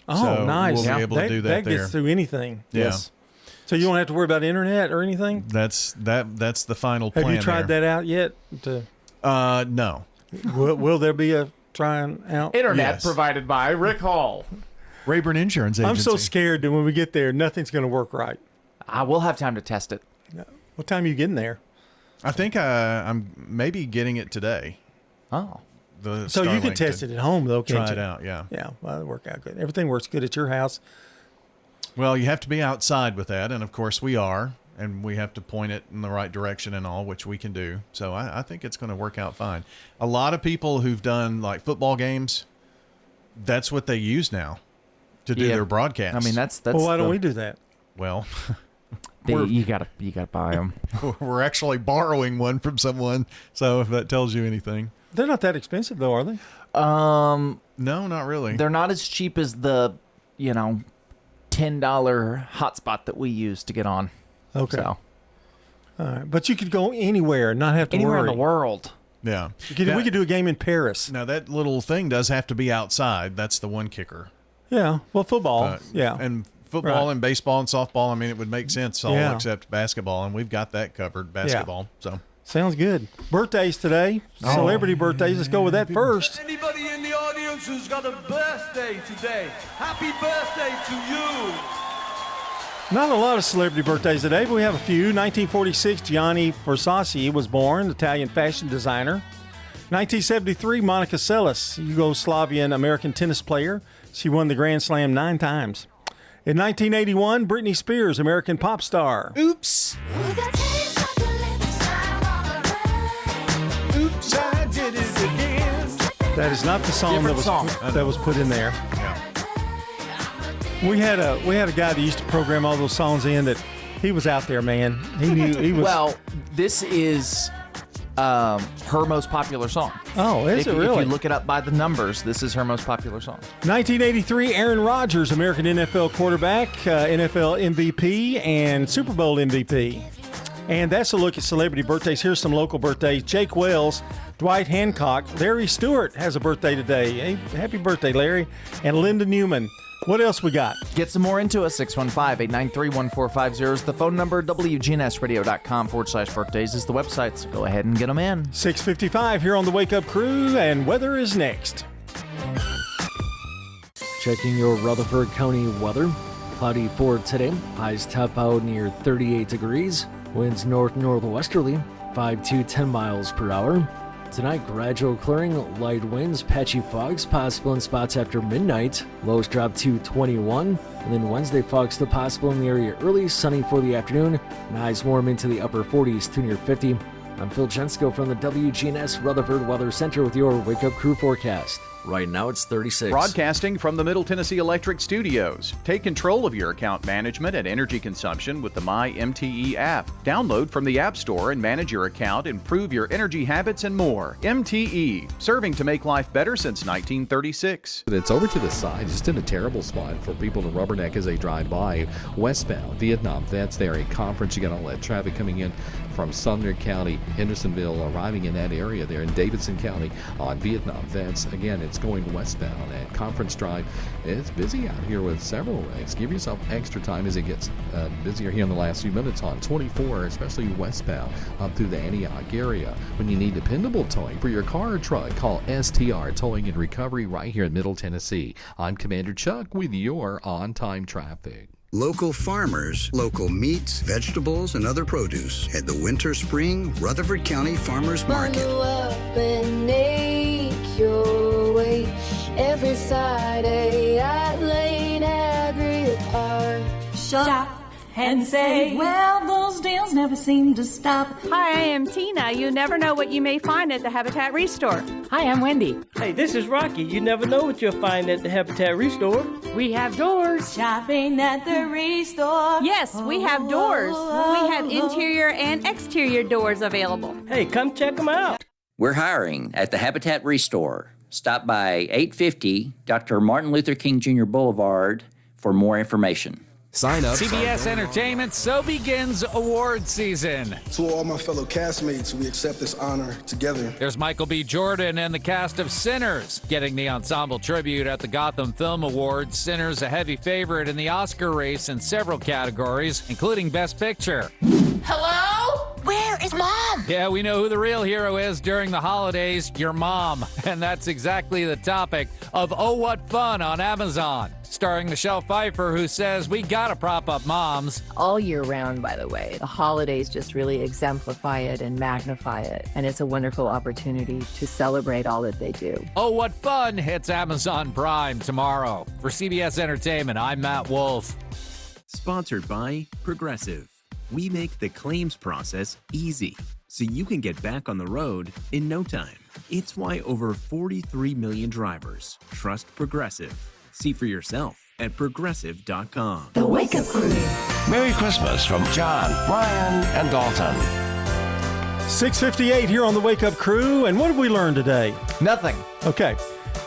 Oh, so nice. We'll be able to do that there. That gets through anything. Yeah. Yes. So you don't have to worry about internet or anything? That's the final plan. Have you tried that out yet? No. Will there be a trying out? Internet provided by Rick Hall. Rayburn Insurance Agency. I'm so scared that when we get there, nothing's going to work right. We'll have time to test it. What time are you getting there? I think I'm maybe getting it today. Oh. So you can test it at home, though, can't you? Try it out, yeah. Yeah, well, it'll work out good. Everything works good at your house. Well, you have to be outside with that, and of course we are, and we have to point it in the right direction and all, which we can do. So I think it's going to work out fine. A lot of people who've done football games, that's what they use now to do their broadcasts. I mean, that's. Well, why don't we do that? Well, you gotta buy them. We're actually borrowing one from someone, so if that tells you anything. They're not that expensive, though, are they? No, not really. They're not as cheap as the, $10 hotspot that we use to get on. Okay. So. All right. But you could go anywhere and not have to anywhere worry. in the world. Yeah. We could do a game in Paris. Now, that little thing does have to be outside. That's the one kicker. Yeah. Well, football. Yeah. And football and baseball and softball, I mean, it would make sense all except basketball, and we've got that covered, basketball. So sounds good. Birthdays today. Celebrity birthdays. Let's go with that first. Anybody in the audience who's got a birthday today, happy birthday to you. Not a lot of celebrity birthdays today, but we have a few. 1946, Gianni Versace was born, Italian fashion designer. 1973, Monica Seles, Yugoslavian American tennis player. She won the Grand Slam 9 times. In 1981, Britney Spears, American pop star. Oops. Oops, I did it again. That is not the song that was put in there. Yeah. We had a guy that used to program all those songs in that he was out there, man. He was. Well, this is her most popular song. Oh, is it really? If you look it up by the numbers, this is her most popular song. 1983, Aaron Rodgers, American NFL quarterback, NFL MVP, and Super Bowl MVP. And that's a look at celebrity birthdays. Here's some local birthdays. Jake Wells, Dwight Hancock, Larry Stewart has a birthday today. Hey, happy birthday, Larry. And Linda Newman. What else we got? Get some more into us. 615-893-1450 is the phone number. WGNSradio.com/birthdays is the website. So go ahead and get them in. 6:55 here on the Wake Up Crew, and weather is next. Checking your Rutherford County weather. Cloudy for today. Highs top out near 38 degrees. Winds north-northwesterly, 5 to 10 miles per hour. Tonight, gradual clearing, light winds, patchy fogs possible in spots after midnight. Lows drop to 21. And then Wednesday, fogs still possible in the area early, sunny for the afternoon, and highs warm into the upper 40s to near 50. I'm Phil Jensko from the WGNS Rutherford Weather Center with your Wake Up Crew forecast. Right now it's 36. Broadcasting from the Middle Tennessee Electric Studios. Take control of your account management and energy consumption with the MyMTE app. Download from the App Store and manage your account, improve your energy habits, and more. MTE, serving to make life better since 1936. It's over to the side, just in a terrible spot for people to rubberneck as they drive by. Westbound, Vietnam Vets there, a conference. You got all that traffic coming in from Sumner County, Hendersonville, arriving in that area there in Davidson County on Vietnam Vets. Again, it's going westbound at Conference Drive. It's busy out here with several wrecks. Give yourself extra time as it gets busier here in the last few minutes on 24, especially westbound up through the Antioch area. When you need dependable towing for your car or truck, call STR Towing and Recovery right here in Middle Tennessee. I'm Commander Chuck with your on-time traffic. Local farmers, local meats, vegetables, and other produce at the Winter Spring Rutherford County Farmers Market. Bundle up and make your way every Friday at Lane Agri Park. Shop and say, well, those deals never seem to stop. Hi, I am Tina. You never know what you may find at the Habitat Restore. Hi, I'm Wendy. Hey, this is Rocky. You never know what you'll find at the Habitat Restore. We have doors. Shopping at the Restore. Yes, we have doors. We have interior and exterior doors available. Hey, come check them out. We're hiring at the Habitat Restore. Stop by 850 Dr. Martin Luther King Jr. Boulevard for more information. Sign up. CBS Entertainment, so begins award season. To all my fellow castmates, we accept this honor together. There's Michael B. Jordan and the cast of Sinners getting the ensemble tribute at the Gotham Film Awards. Sinners a heavy favorite in the Oscar race in several categories, including Best Picture. Hello? Where is Mom? Yeah, we know who the real hero is during the holidays, your mom. And that's exactly the topic of Oh What Fun on Amazon. Starring Michelle Pfeiffer, who says we gotta prop up moms. All year round, by the way. The holidays just really exemplify it and magnify it. And it's a wonderful opportunity to celebrate all that they do. Oh What Fun hits Amazon Prime tomorrow. For CBS Entertainment, I'm Matt Wolf. Sponsored by Progressive. We make the claims process easy, so you can get back on the road in no time. It's why over 43 million drivers trust Progressive. See for yourself at Progressive.com. The Wake Up Crew. Merry Christmas from John, Brian, and Dalton. 6:58 here on the Wake Up Crew. And what have we learned today? Nothing. Okay.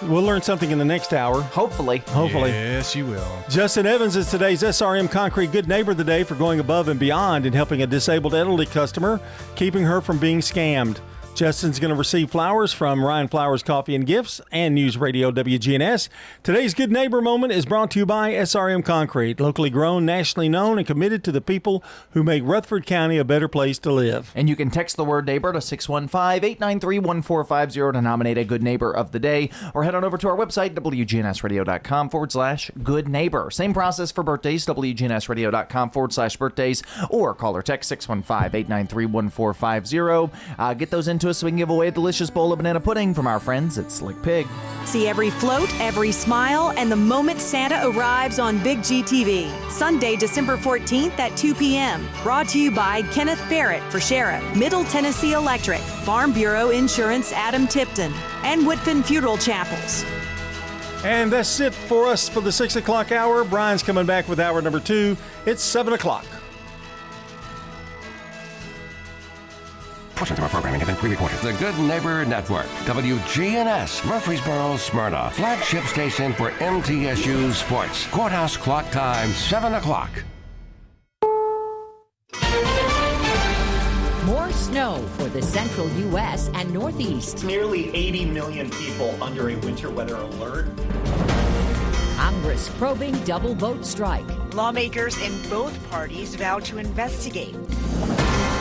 We'll learn something in the next hour. Hopefully. Yes, you will. Justin Evans is today's SRM Concrete Good Neighbor of the Day for going above and beyond in helping a disabled elderly customer, keeping her from being scammed. Justin's going to receive flowers from Ryan Flowers Coffee and Gifts and News Radio WGNS. Today's Good Neighbor moment is brought to you by SRM Concrete, locally grown, nationally known, and committed to the people who make Rutherford County a better place to live. And you can text the word neighbor to 615-893-1450 to nominate a Good Neighbor of the Day, or head on over to our website, WGNSradio.com/Good Neighbor. Same process for birthdays, WGNSradio.com/birthdays, or call or text 615-893-1450. Get those into us so we can give away a delicious bowl of banana pudding from our friends at Slick Pig. See every float, every smile, and the moment Santa arrives on Big GTV. Sunday, December 14th at 2 p.m. Brought to you by Kenneth Barrett for Sheriff, Middle Tennessee Electric, Farm Bureau Insurance Adam Tipton, and Whitfin Funeral Chapels. And that's it for us for the 6 o'clock hour. Brian's coming back with hour number 2. It's 7 o'clock. Portions of our programming have been pre-recorded. The Good Neighbor Network, WGNS, Murfreesboro, Smyrna, flagship station for MTSU Sports. Courthouse clock time, 7 o'clock. More snow for the central U.S. and Northeast. Nearly 80 million people under a winter weather alert. Congress probing double vote strike. Lawmakers in both parties vow to investigate.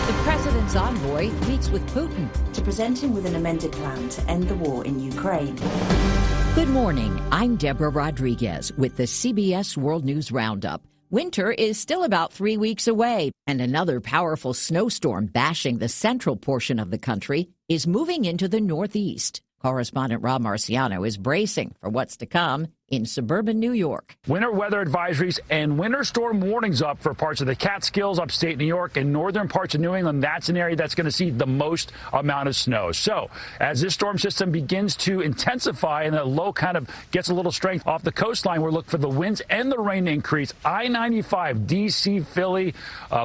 The president's envoy meets with Putin to present him with an amended plan to end the war in Ukraine. Good morning. I'm Deborah Rodriguez with the CBS World News Roundup. Winter is still about 3 weeks away, and another powerful snowstorm bashing the central portion of the country is moving into the Northeast. Correspondent Rob Marciano is bracing for what's to come in suburban New York. Winter weather advisories and winter storm warnings up for parts of the Catskills, upstate New York, and northern parts of New England. That's an area that's going to see the most amount of snow. So as this storm system begins to intensify and the low kind of gets a little strength off the coastline, we're looking for the winds and the rain to increase. I-95, D.C., Philly,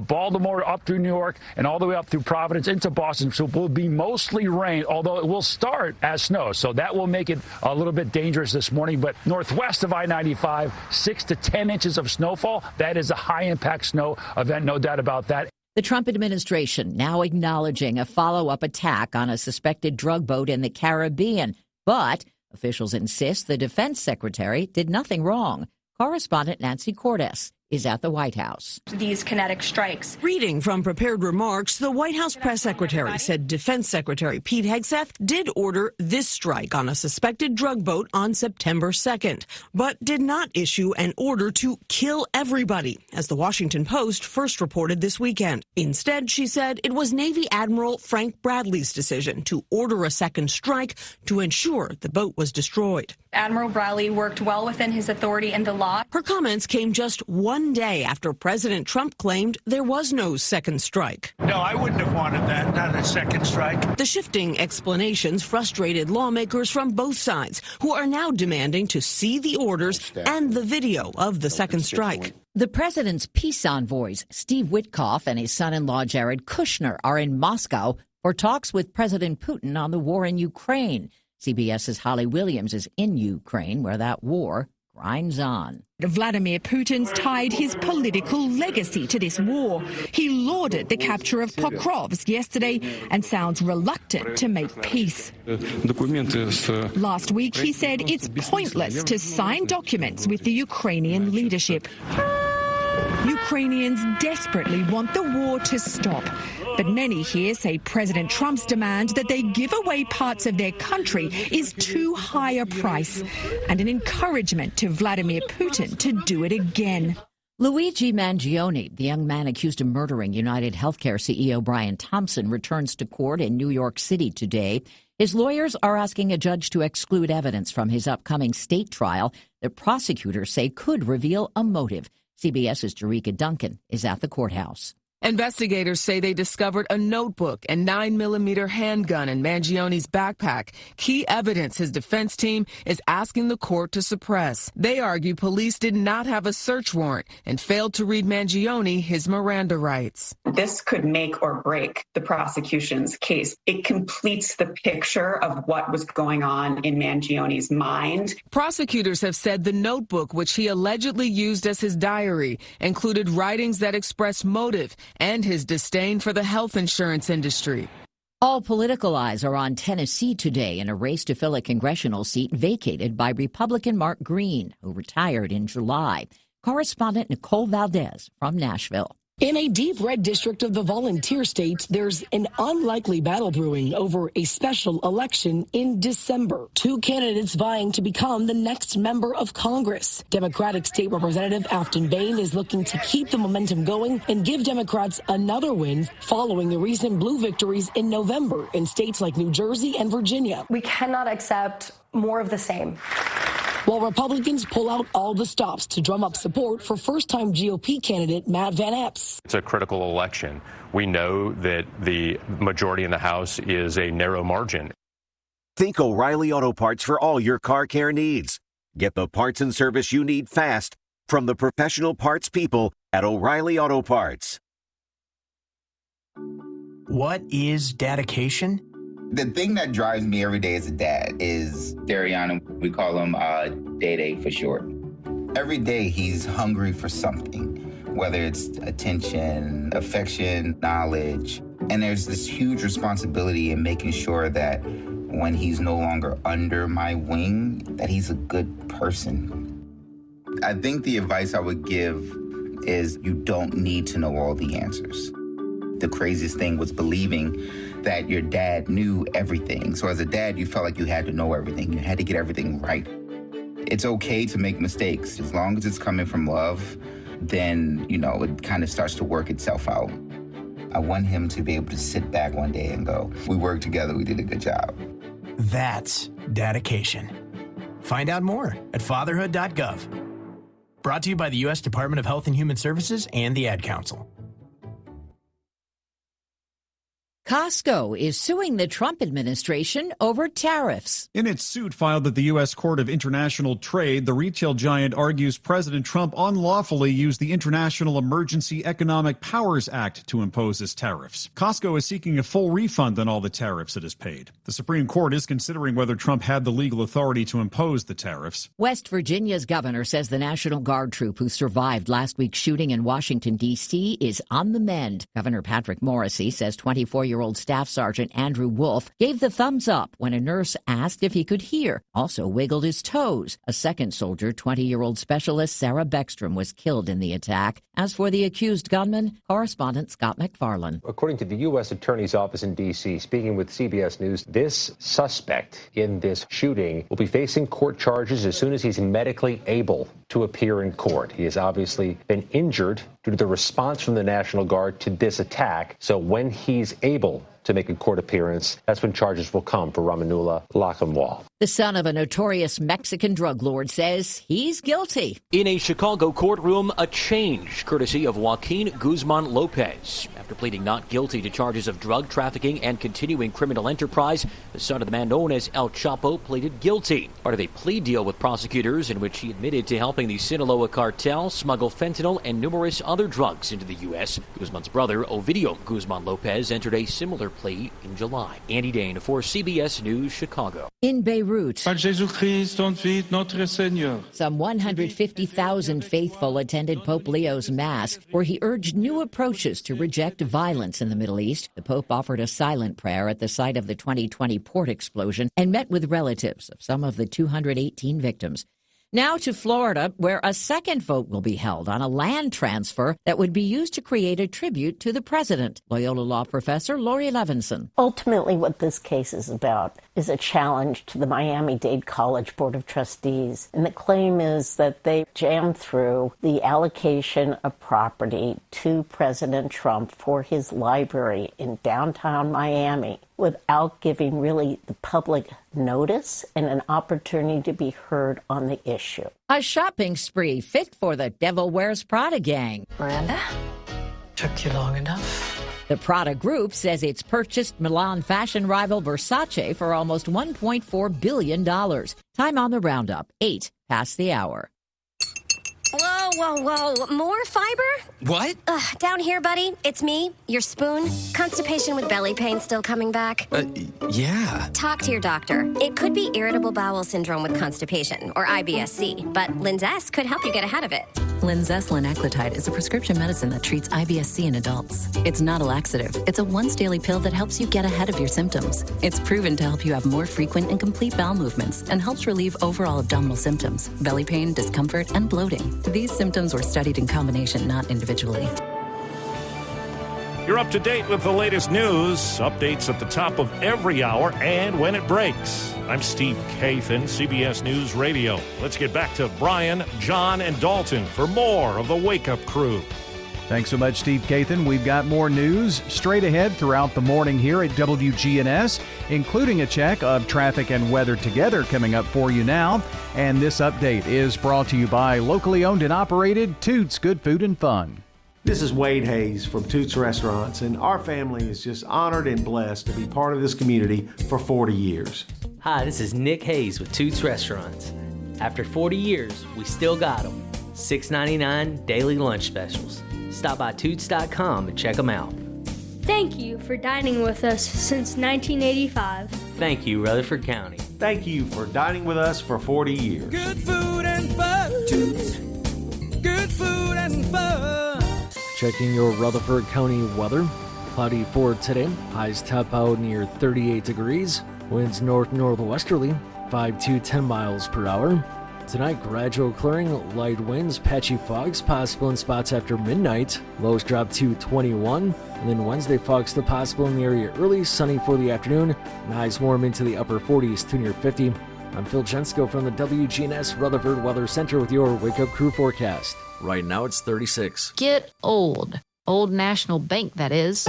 Baltimore, up through New York, and all the way up through Providence into Boston. So it will be mostly rain, although it will start as snow. So that will make it a little bit dangerous this morning. But northwest of I-95, 6 to 10 inches of snowfall. That is a high-impact snow event, no doubt about that. The Trump administration now acknowledging a follow-up attack on a suspected drug boat in the Caribbean. But officials insist the defense secretary did nothing wrong. Correspondent Nancy Cordes is at the White House. These kinetic strikes. Reading from prepared remarks, the White House press secretary said Defense Secretary Pete Hegseth did order this strike on a suspected drug boat on September 2nd, but did not issue an order to kill everybody, as the Washington Post first reported this weekend. Instead, she said it was Navy Admiral Frank Bradley's decision to order a second strike to ensure the boat was destroyed. Admiral Bradley worked well within his authority and the law. Her comments came just one day after President Trump claimed there was no second strike. No, I wouldn't have wanted that, not a second strike. The shifting explanations frustrated lawmakers from both sides, who are now demanding to see the orders and the video of the second strike. The president's peace envoys, Steve Witkoff and his son-in-law Jared Kushner, are in Moscow for talks with President Putin on the war in Ukraine. CBS's Holly Williams is in Ukraine, where that war grinds on. Vladimir Putin's tied his political legacy to this war. He lauded the capture of Pokrovsk yesterday and sounds reluctant to make peace. Last week, he said it's pointless to sign documents with the Ukrainian leadership. Ukrainians desperately want the war to stop. But many here say President Trump's demand that they give away parts of their country is too high a price and an encouragement to Vladimir Putin to do it again. Luigi Mangione, the young man accused of murdering United Healthcare CEO Brian Thompson, returns to court in New York City today. His lawyers are asking a judge to exclude evidence from his upcoming state trial that prosecutors say could reveal a motive. CBS's Jerika Duncan is at the courthouse. Investigators say they discovered a notebook and 9mm handgun in Mangione's backpack, key evidence his defense team is asking the court to suppress. They argue police did not have a search warrant and failed to read Mangione his Miranda rights. This could make or break the prosecution's case. It completes the picture of what was going on in Mangione's mind. Prosecutors have said the notebook, which he allegedly used as his diary, included writings that expressed motive and his disdain for the health insurance industry. All political eyes are on Tennessee today in a race to fill a congressional seat vacated by Republican Mark Green, who retired in July. Correspondent Nicole Valdez from Nashville. In a deep red district of the volunteer state, there's an unlikely battle brewing over a special election in December. Two candidates vying to become the next member of Congress. Democratic State Representative Afton Bain is looking to keep the momentum going and give Democrats another win following the recent blue victories in November in states like New Jersey and Virginia. We cannot accept more of the same. While Republicans pull out all the stops to drum up support for first-time GOP candidate Matt Van Epps. It's a critical election. We know that the majority in the House is a narrow margin. Think O'Reilly Auto Parts for all your car care needs. Get the parts and service you need fast from the professional parts people at O'Reilly Auto Parts. What is dedication? The thing that drives me every day as a dad is Darian. We call him Day for short. Every day he's hungry for something, whether it's attention, affection, knowledge. And there's this huge responsibility in making sure that when he's no longer under my wing, that he's a good person. I think the advice I would give is you don't need to know all the answers. The craziest thing was believing that your dad knew everything. So as a dad, you felt like you had to know everything. You had to get everything right. It's okay to make mistakes as long as it's coming from love then, it kind of starts to work itself out. I want him to be able to sit back one day and go, we worked together, we did a good job. That's dedication. Find out more at fatherhood.gov. Brought to you by the U.S. Department of Health and Human Services and the Ad Council. Costco is suing the Trump administration over tariffs. In its suit filed at the U.S. Court of International Trade, the retail giant argues President Trump unlawfully used the International Emergency Economic Powers Act to impose his tariffs. Costco is seeking a full refund on all the tariffs it has paid. The Supreme Court is considering whether Trump had the legal authority to impose the tariffs. West Virginia's governor says the National Guard troop who survived last week's shooting in Washington, D.C. is on the mend. Governor Patrick Morrisey says 24-year-old Staff Sergeant Andrew Wolf gave the thumbs up when a nurse asked if he could hear, also wiggled his toes. A second soldier, 20-year-old specialist Sarah Beckstrom, was killed in the attack. As for the accused gunman, correspondent Scott McFarland. According to the U.S. Attorney's Office in D.C., speaking with CBS News, this suspect in this shooting will be facing court charges as soon as he's medically able to appear in court. He has obviously been injured due to the response from the National Guard to this attack. So when he's able to make a court appearance, that's when charges will come for Ramanullah Lachenwall. The son of a notorious Mexican drug lord says he's guilty. In a Chicago courtroom, a change courtesy of Joaquin Guzman Lopez. After pleading not guilty to charges of drug trafficking and continuing criminal enterprise, the son of the man known as El Chapo pleaded guilty. Part of a plea deal with prosecutors in which he admitted to helping the Sinaloa cartel smuggle fentanyl and numerous other drugs into the U.S. Guzman's brother, Ovidio Guzman Lopez, entered a similar plea in July. Andy Dane for CBS News, Chicago. In Beirut, some 150,000 faithful attended Pope Leo's Mass, where he urged new approaches to reject violence in the Middle East. The Pope offered a silent prayer at the site of the 2020 port explosion and met with relatives of some of the 218 victims. Now to Florida, where a second vote will be held on a land transfer that would be used to create a tribute to the president. Loyola Law professor Lori Levinson. Ultimately, what this case is about is a challenge to the Miami-Dade College Board of Trustees. And the claim is that they jammed through the allocation of property to President Trump for his library in downtown Miami without giving really the public notice and an opportunity to be heard on the issue. A shopping spree fit for the Devil Wears Prada gang. Miranda? Took you long enough. The Prada Group says it's purchased Milan fashion rival Versace for almost $1.4 billion. Time on the roundup, 8 past the hour. Whoa, whoa, whoa. More fiber? What? Down here, buddy. It's me, your spoon. Constipation with belly pain still coming back? Yeah. Talk to your doctor. It could be irritable bowel syndrome with constipation, or IBS-C, but Linzess could help you get ahead of it. Linzess linaclotide is a prescription medicine that treats IBS-C in adults. It's not a laxative. It's a once-daily pill that helps you get ahead of your symptoms. It's proven to help you have more frequent and complete bowel movements and helps relieve overall abdominal symptoms, belly pain, discomfort, and bloating. These symptoms were studied in combination, not individually. You're up to date with the latest news, updates at the top of every hour and when it breaks. I'm Steve Kathan, CBS News Radio. Let's get back to Brian, John, and Dalton for more of the Wake Up Crew. Thanks so much, Steve Kathan. We've got more news straight ahead throughout the morning here at WGNS, including a check of traffic and weather together coming up for you now. And this update is brought to you by locally owned and operated Toots Good Food and Fun. This is Wade Hayes from Toots Restaurants, and our family is just honored and blessed to be part of this community for 40 years. Hi, this is Nick Hayes with Toots Restaurants. After 40 years, we still got them. $6.99 daily lunch specials. Stop by Toots.com and check them out. Thank you for dining with us since 1985. Thank you, Rutherford County. Thank you for dining with us for 40 years. Good food and fun. Toots. Good food and fun. Checking your Rutherford County weather. Cloudy for today. Highs top out near 38 degrees. Winds north-northwesterly, 5 to 10 miles per hour. Tonight, gradual clearing, light winds, patchy fogs possible in spots after midnight. Lows drop to 21. And then Wednesday, fogs still possible in the area early, sunny for the afternoon. And highs warm into the upper 40s to near 50. I'm Phil Chensko from the WGNS Rutherford Weather Center with your Wake Up Crew forecast. Right now it's 36. Get old. Old National Bank, that is.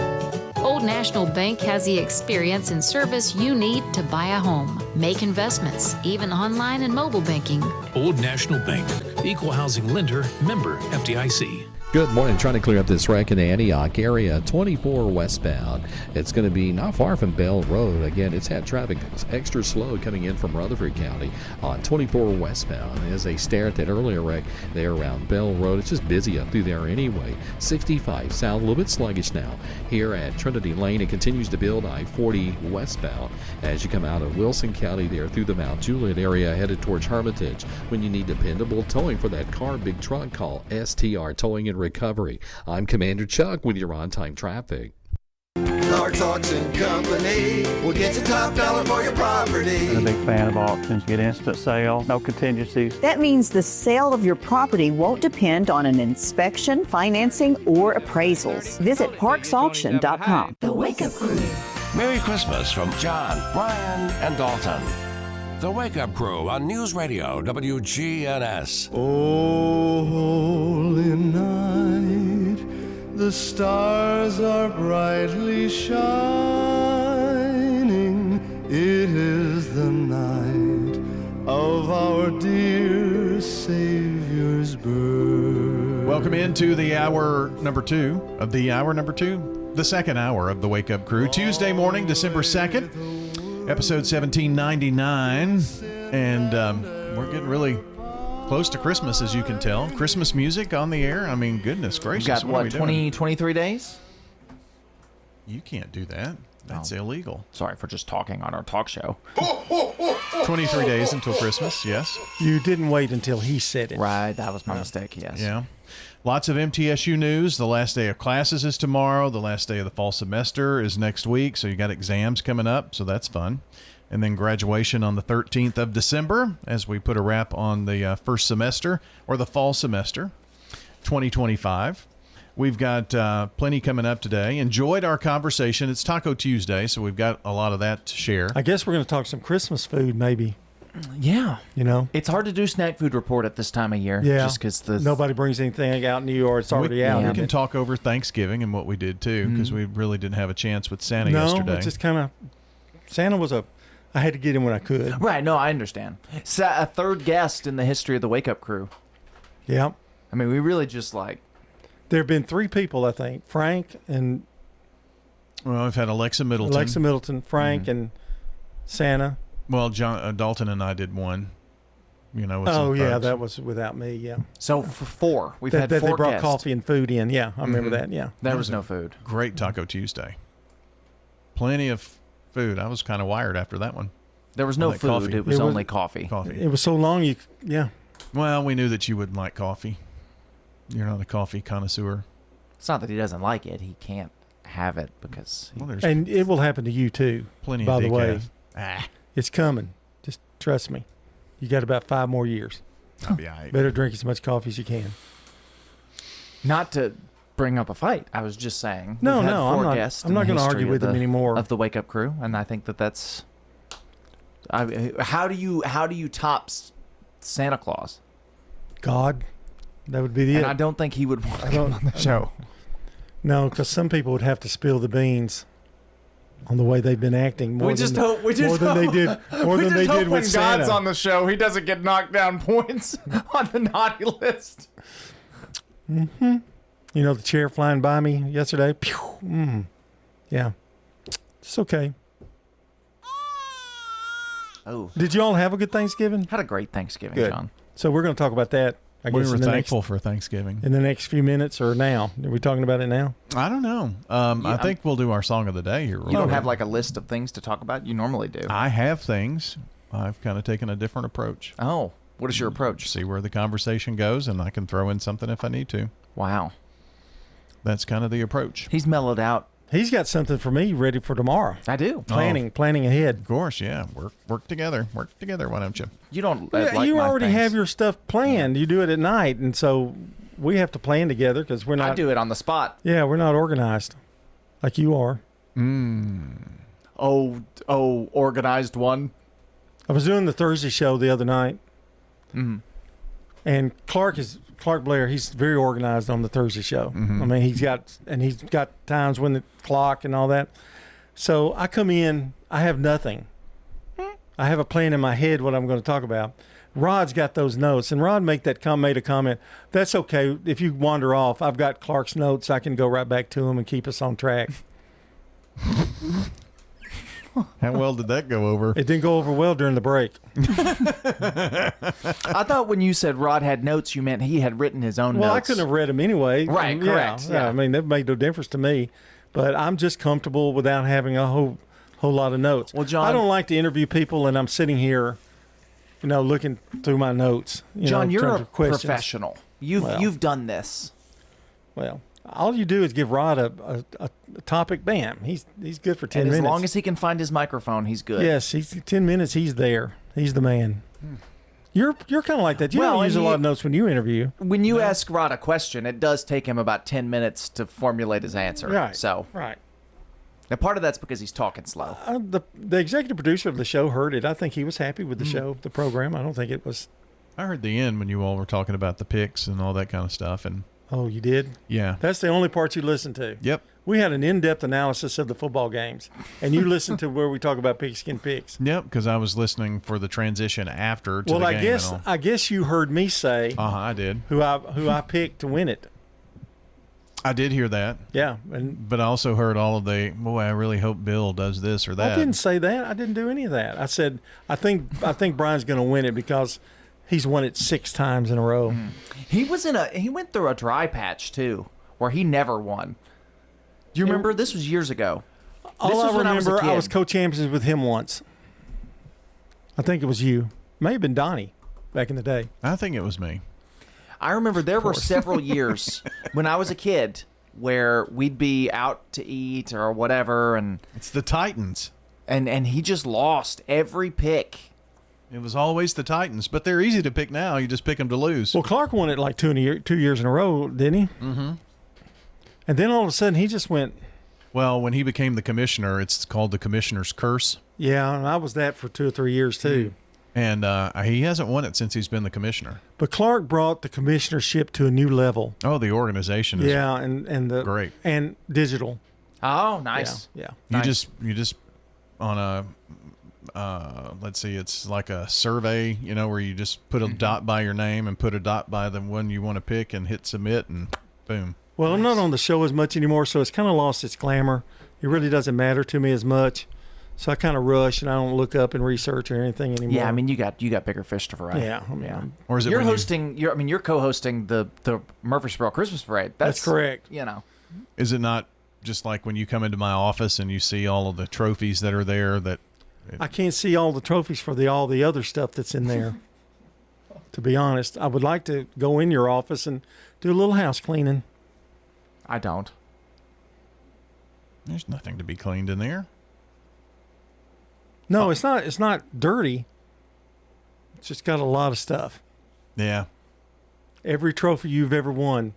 Old National Bank has the experience and service you need to buy a home, make investments, even online and mobile banking. Old National Bank, equal housing lender, member FDIC. Good morning. Trying to clear up this wreck in the Antioch area, 24 westbound. It's going to be not far from Bell Road. Again, it's had traffic extra slow coming in from Rutherford County on 24 westbound. As they stare at that earlier wreck there around Bell Road, it's just busy up through there anyway. 65 south, a little bit sluggish now. Here at Trinity Lane, it continues to build I-40 westbound as you come out of Wilson County there through the Mount Juliet area headed towards Hermitage. When you need dependable towing for that car, big truck, call STR Towing and Recovery. I'm Commander Chuck with your on-time traffic. Clark's Auction Company will get you top dollar for your property. I'm a big fan of auctions. Get instant sale, no contingencies. That means the sale of your property won't depend on an inspection, financing, or appraisals. Visit parksauction.com. The Wake Up Crew. Merry Christmas from John, Brian, and Dalton. The Wake Up Crew on News Radio WGNS. Oh, holy night, the stars are brightly shining. It is the night of our dear Savior's birth. Welcome into the hour number two, the second hour of the Wake Up Crew. Tuesday morning, December 2nd. Episode 1799, and we're getting really close to Christmas, as you can tell. Christmas music on the air. I mean, goodness gracious. We've got, 23 days? You can't do that. That's illegal. Sorry for just talking on our talk show. 23 days until Christmas, yes. You didn't wait until he said it. Right, that was my mistake, yes. Yeah. Lots of MTSU news. The last day of classes is tomorrow. The last day of the fall semester is next week. So you got exams coming up. So that's fun. And then graduation on the 13th of December as we put a wrap on the first semester or the fall semester 2025. We've got plenty coming up today. Enjoyed our conversation. It's Taco Tuesday, so we've got a lot of that to share. I guess we're going to talk some Christmas food maybe. Yeah. You know? It's hard to do snack food report at this time of year. Yeah. Just because nobody brings anything out new or it's already out. We can talk over Thanksgiving and what we did, too, because we really didn't have a chance with Santa yesterday. No, it's just kind of... Santa was I had to get him when I could. Right. No, I understand. A third guest in the history of the Wake Up Crew. Yeah. I mean, we really just like... There have been three people, I think. Frank and... Well, I've had Alexa Middleton. Frank, and Santa. Well, Dalton and I did one. You know. With oh, yeah, folks. that was without me, yeah. So for four. We've had four they brought guests. coffee and food in, yeah. I remember that, yeah. There was no food. Great Taco Tuesday. Plenty of food. I was kind of wired after that one. There was no food. Coffee. It was only coffee. It was so long, yeah. Well, we knew that you wouldn't like coffee. You're not a coffee connoisseur. It's not that he doesn't like it. He can't have it because... and it will happen to you, too. Plenty by of the way. Ah. It's coming. Just trust me. You got about 5 more years. I'll be all right. Better drink as much coffee as you can. Not to bring up a fight. I was just saying. No, I'm not going to argue with him anymore. Of the Wake Up Crew, and I think that's... how do you top Santa Claus? God. That would be the And I don't think he would want to come on the show. No, because some people would have to spill the beans on the way they've been acting. More than they did when with Santa. God's on the show, he doesn't get knocked down points on the naughty list. Mm-hmm. You know the chair flying by me yesterday? Pew! Mm. Yeah. It's okay. Oh. Did you all have a good Thanksgiving? Had a great Thanksgiving, good. John. So we're going to talk about that. I guess we were thankful for Thanksgiving. In the next few minutes or now? Are we talking about it now? I don't know. I think we'll do our song of the day here. You don't have like a list of things to talk about? You normally do. I have things. I've kind of taken a different approach. Oh, what is your approach? See where the conversation goes, and I can throw in something if I need to. Wow. That's kind of the approach. He's mellowed out. He's got something for me ready for tomorrow. I do. Planning ahead. Of course, yeah. Work together. Why don't you? You don't. You already have your stuff planned. You do it at night, and so we have to plan together because we're not. I do it on the spot. Yeah, we're not organized like you are. Oh, organized one. I was doing the Thursday show the other night, Mm-hmm. and Clark Blair. He's very organized on the Thursday show. Mm-hmm. I mean, he's got times when the clock and all that. So I come in, I have nothing. I have a plan in my head what I'm going to talk about. Rod's got those notes, and Rod made a comment. That's okay if you wander off. I've got Clark's notes. I can go right back to him and keep us on track. How well did that go over? It didn't go over well during the break. I thought when you said Rod had notes, you meant he had written his own notes. Well, I couldn't have read them anyway. Right, Yeah, correct. Yeah, I mean, that made no difference to me. But I'm just comfortable without having a whole lot of notes. Well, John, I don't like to interview people, and I'm sitting here, looking through my notes. John, you're a questions. professional. You've done this. Well, all you do is give Rod a topic. Bam, he's good for 10 and minutes. as long as he can find his microphone, he's good. Yes, he's 10 minutes. He's there. He's the man. You're kind of like that. You don't use a lot of notes when you interview. When you ask Rod a question, it does take him about 10 minutes to formulate his answer. Right. So right. Now, part of that's because he's talking slow. The executive producer of the show heard it. I think he was happy with the show, the program. I don't think it was. I heard the end when you all were talking about the picks and all that kind of stuff. And oh, you did? Yeah. That's the only part you listened to. Yep. We had an in-depth analysis of the football games, and you listened to where we talk about pigskin picks. Yep, because I was listening for the transition after to the game. Well, I guess you heard me say. I did. Who I picked to win it. I did hear that. Yeah, but I also heard all of the. Boy, I really hope Bill does this or that. I didn't say that. I didn't do any of that. I said I think Brian's going to win it because he's won it 6 times in a row. He went through a dry patch too, where he never won. Do you remember? This was years ago. All I remember, I was co-champions with him once. I think it was you. May have been Donnie back in the day. I think it was me. I remember there were several years when I was a kid where we'd be out to eat or whatever, and it's the Titans, and he just lost every pick. It was always the Titans, but they're easy to pick now. You just pick them to lose. Well, Clark won it like 2 years in a row, didn't he? Mm-hmm. And then all of a sudden he just went. Well, when he became the commissioner, it's called the commissioner's curse. Yeah, and I was that for 2 or 3 years too. And he hasn't won it since he's been the commissioner. But Clark brought the commissionership to a new level. Oh, the organization is and the great. And digital. Oh, nice. Yeah. You just on a let's see, it's like a survey, where you just put a dot by your name and put a dot by the one you want to pick and hit submit and boom. Well, I'm not on the show as much anymore, so it's kind of lost its glamour. It really doesn't matter to me as much. So I kind of rush and I don't look up and research or anything anymore. Yeah, I mean you got bigger fish to fry. Yeah, I mean, or is it you're hosting? You're co-hosting the Murfreesboro Christmas Parade. That's correct. Is it not just like when you come into my office and you see all of the trophies that are there? That I can't see all the trophies for all the other stuff that's in there. To be honest, I would like to go in your office and do a little house cleaning. I don't. There's nothing to be cleaned in there. No, it's not. It's not dirty. It's just got a lot of stuff. Yeah. Every trophy you've ever won,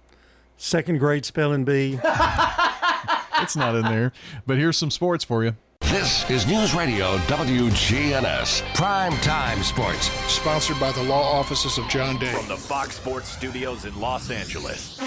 2nd grade spelling bee. It's not in there. But here's some sports for you. This is News Radio WGNS Prime Time Sports, sponsored by the law offices of John Day. From the Fox Sports Studios in Los Angeles.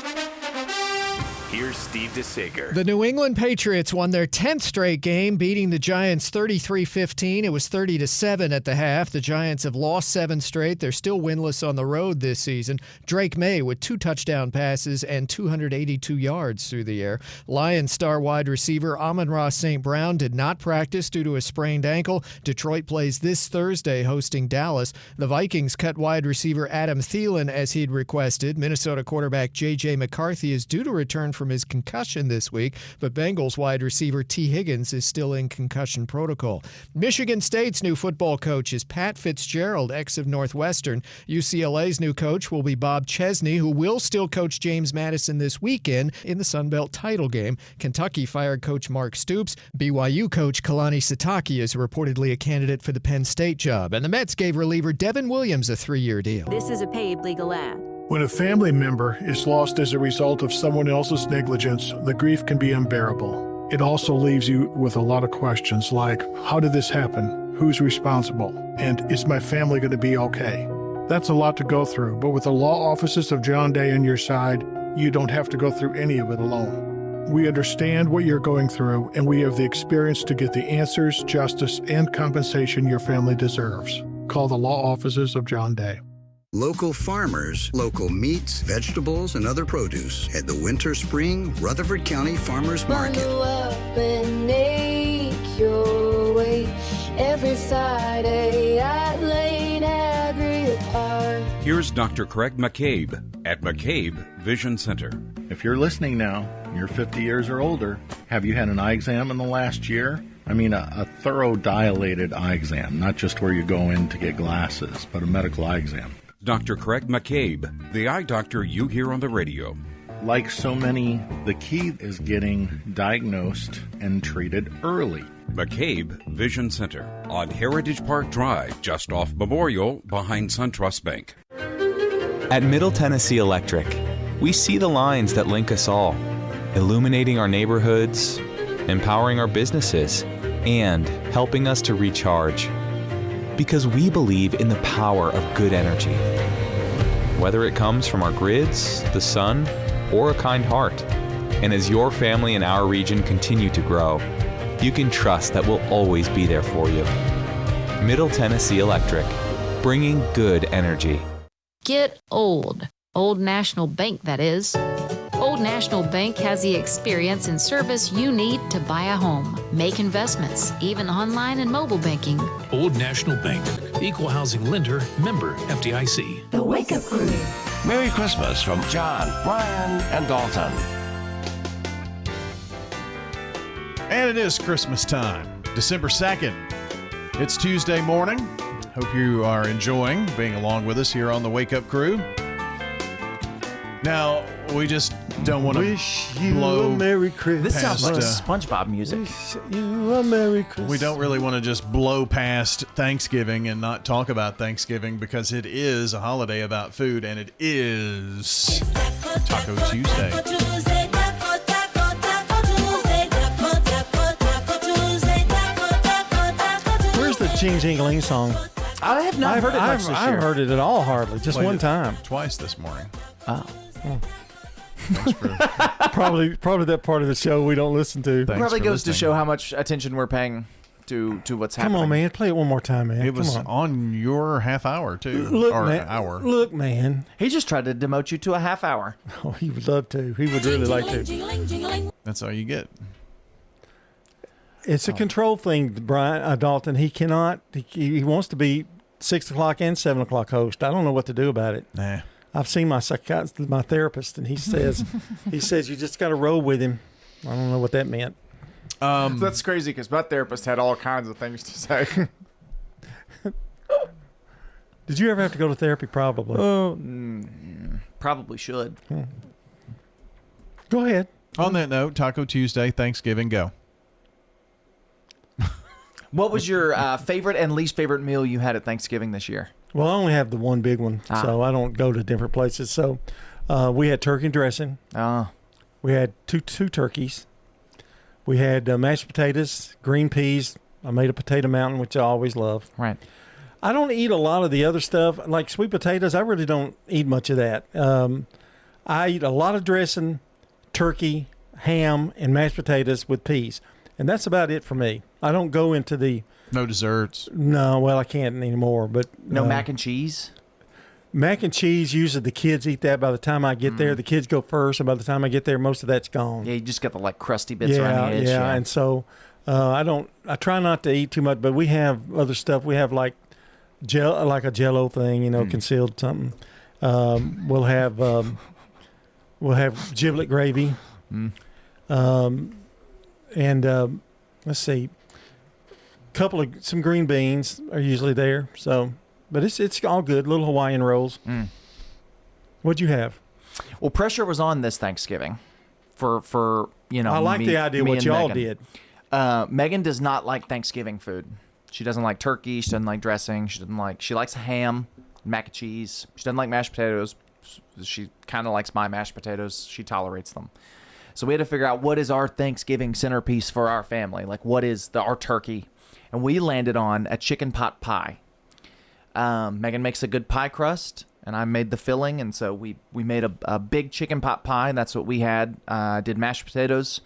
Here's Steve DeSager. The New England Patriots won their 10th straight game, beating the Giants 33-15. It was 30-7 at the half. The Giants have lost 7 straight. They're still winless on the road this season. Drake May with 2 touchdown passes and 282 yards through the air. Lions star wide receiver Amon-Ra St. Brown did not practice due to a sprained ankle. Detroit plays this Thursday hosting Dallas. The Vikings cut wide receiver Adam Thielen as he'd requested. Minnesota quarterback J.J. McCarthy is due to return from his concussion this week, but Bengals wide receiver T. Higgins is still in concussion protocol. Michigan State's new football coach is Pat Fitzgerald, ex of Northwestern. UCLA's new coach will be Bob Chesney, who will still coach James Madison this weekend in the Sun Belt title game. Kentucky fired coach Mark Stoops. BYU coach Kalani Sitake is reportedly a candidate for the Penn State job. And the Mets gave reliever Devin Williams a 3-year deal. This is a paid legal ad. When a family member is lost as a result of someone else's negligence, the grief can be unbearable. It also leaves you with a lot of questions like, how did this happen? who's responsible, and is my family going to be okay? That's a lot to go through, but with the law offices of John Day on your side, you don't have to go through any of it alone. We understand what you're going through, and we have the experience to get the answers, justice, and compensation your family deserves. Call the law offices of John Day. Local farmers, local meats, vegetables, and other produce at the Winter Spring Rutherford County Farmers Market. Bundle up and make your way every Friday at Lane Agri Park. Here's Dr. Craig McCabe at McCabe Vision Center. If you're listening now, you're 50 years or older, have you had an eye exam in the last year? I mean, a thorough dilated eye exam, not just where you go in to get glasses, but a medical eye exam. Dr. Craig McCabe, the eye doctor you hear on the radio. Like so many, the key is getting diagnosed and treated early. McCabe Vision Center on Heritage Park Drive, just off Memorial, behind SunTrust Bank. At Middle Tennessee Electric, we see the lines that link us all, illuminating our neighborhoods, empowering our businesses, and helping us to recharge. Because we believe in the power of good energy. Whether it comes from our grids, the sun, or a kind heart. And as your family and our region continue to grow, you can trust that we'll always be there for you. Middle Tennessee Electric, bringing good energy. Get old. Old National Bank, that is. Old National Bank has the experience and service you need to buy a home, make investments, even online and mobile banking. Old National Bank, equal housing lender, member FDIC. The Wake Up Crew. Merry Christmas from John, Brian, and Dalton. And it is Christmas time, December 2nd. It's Tuesday morning. Hope you are enjoying being along with us here on the Wake Up Crew. Now, we just don't want to blow a Merry Christmas. This sounds like SpongeBob music. Wish you a Merry Christmas. We don't really want to just blow past Thanksgiving and not talk about Thanksgiving because it is a holiday about food, and it is Taco Tuesday. Where's the Ching Jingling song? I have not heard it much this year. I've heard it at all, hardly. Just Played one it time. Twice this morning. Oh. Probably that part of the show we don't listen to. Probably goes to show how much attention we're paying to what's happening. Come on, man. Play it one more time, man. It was on your half hour, too. Look, or man. hour. Look, man. He just tried to demote you to a half hour. Oh, he would love to. He would really like to. That's all you get. It's a control thing, Brian Dalton. He cannot. He wants to be 6 o'clock and 7 o'clock host. I don't know what to do about it. Nah. I've seen my psychiatrist, my therapist, and he says you just got to roll with him. I don't know what that meant. That's crazy because my therapist had all kinds of things to say. Did you ever have to go to therapy? Probably. Probably should. Go ahead. On that note, Taco Tuesday, Thanksgiving, go. What was your favorite and least favorite meal you had at Thanksgiving this year? Well, I only have the one big one, so I don't go to different places. So we had turkey dressing. We had two turkeys. We had mashed potatoes, green peas. I made a potato mountain, which I always love. Right. I don't eat a lot of the other stuff. Like sweet potatoes, I really don't eat much of that. I eat a lot of dressing, turkey, ham, and mashed potatoes with peas. And that's about it for me. I don't go into the... No desserts? No, well, I can't anymore. But no mac and cheese? Mac and cheese, usually the kids eat that by the time I get there. The kids go first, and by the time I get there, most of that's gone. Yeah, you just got the crusty bits around the edge. Yeah, and so I try not to eat too much, but we have other stuff. We have like a Jell-O thing, concealed something. We'll have giblet gravy. And let's see, some green beans are usually there. So, but it's all good. Little Hawaiian rolls. What'd you have? Well, pressure was on this Thanksgiving for I like the idea what y'all did. Megan does not like Thanksgiving food. She doesn't like turkey. She doesn't like dressing. She likes ham, mac and cheese. She doesn't like mashed potatoes. She kind of likes my mashed potatoes. She tolerates them. So we had to figure out what is our Thanksgiving centerpiece for our family. Like, what is our turkey? and we landed on a chicken pot pie. Megan makes a good pie crust, and I made the filling, and so we made a big chicken pot pie, and that's what we had. Did mashed potatoes,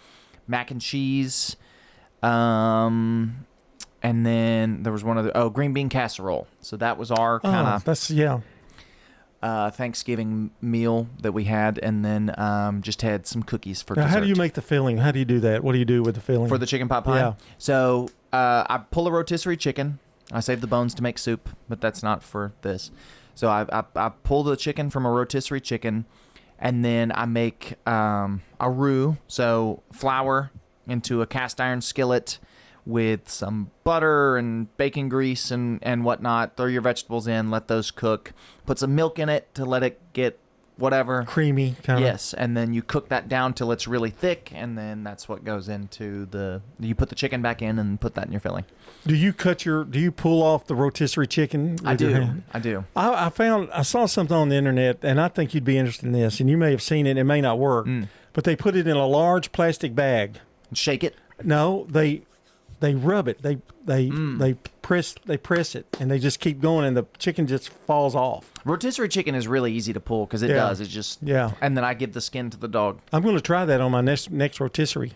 mac and cheese, and then there was one other, green bean casserole. So that was our kind of Thanksgiving meal that we had, and then just had some cookies for dessert. How do you make the filling? How do you do that? What do you do with the filling? For the chicken pot pie? Yeah. So I pull a rotisserie chicken. I save the bones to make soup, but that's not for this. So I pull the chicken from a rotisserie chicken, and then I make a roux. So flour into a cast iron skillet with some butter and bacon grease and whatnot. Throw your vegetables in, let those cook. Put some milk in it to let it get whatever. Creamy kind of. Yes, and then you cook that down till it's really thick, and then that's what goes into you put the chicken back in and put that in your filling. Do you pull off the rotisserie chicken with your hand? I do. I saw something on the internet, and I think you'd be interested in this, and you may have seen it. It may not work, but they put it in a large plastic bag. Shake it? No, they rub it. They press it, and they just keep going, and the chicken just falls off. Rotisserie chicken is really easy to pull because it does. It just and then I give the skin to the dog. I'm going to try that on my next rotisserie.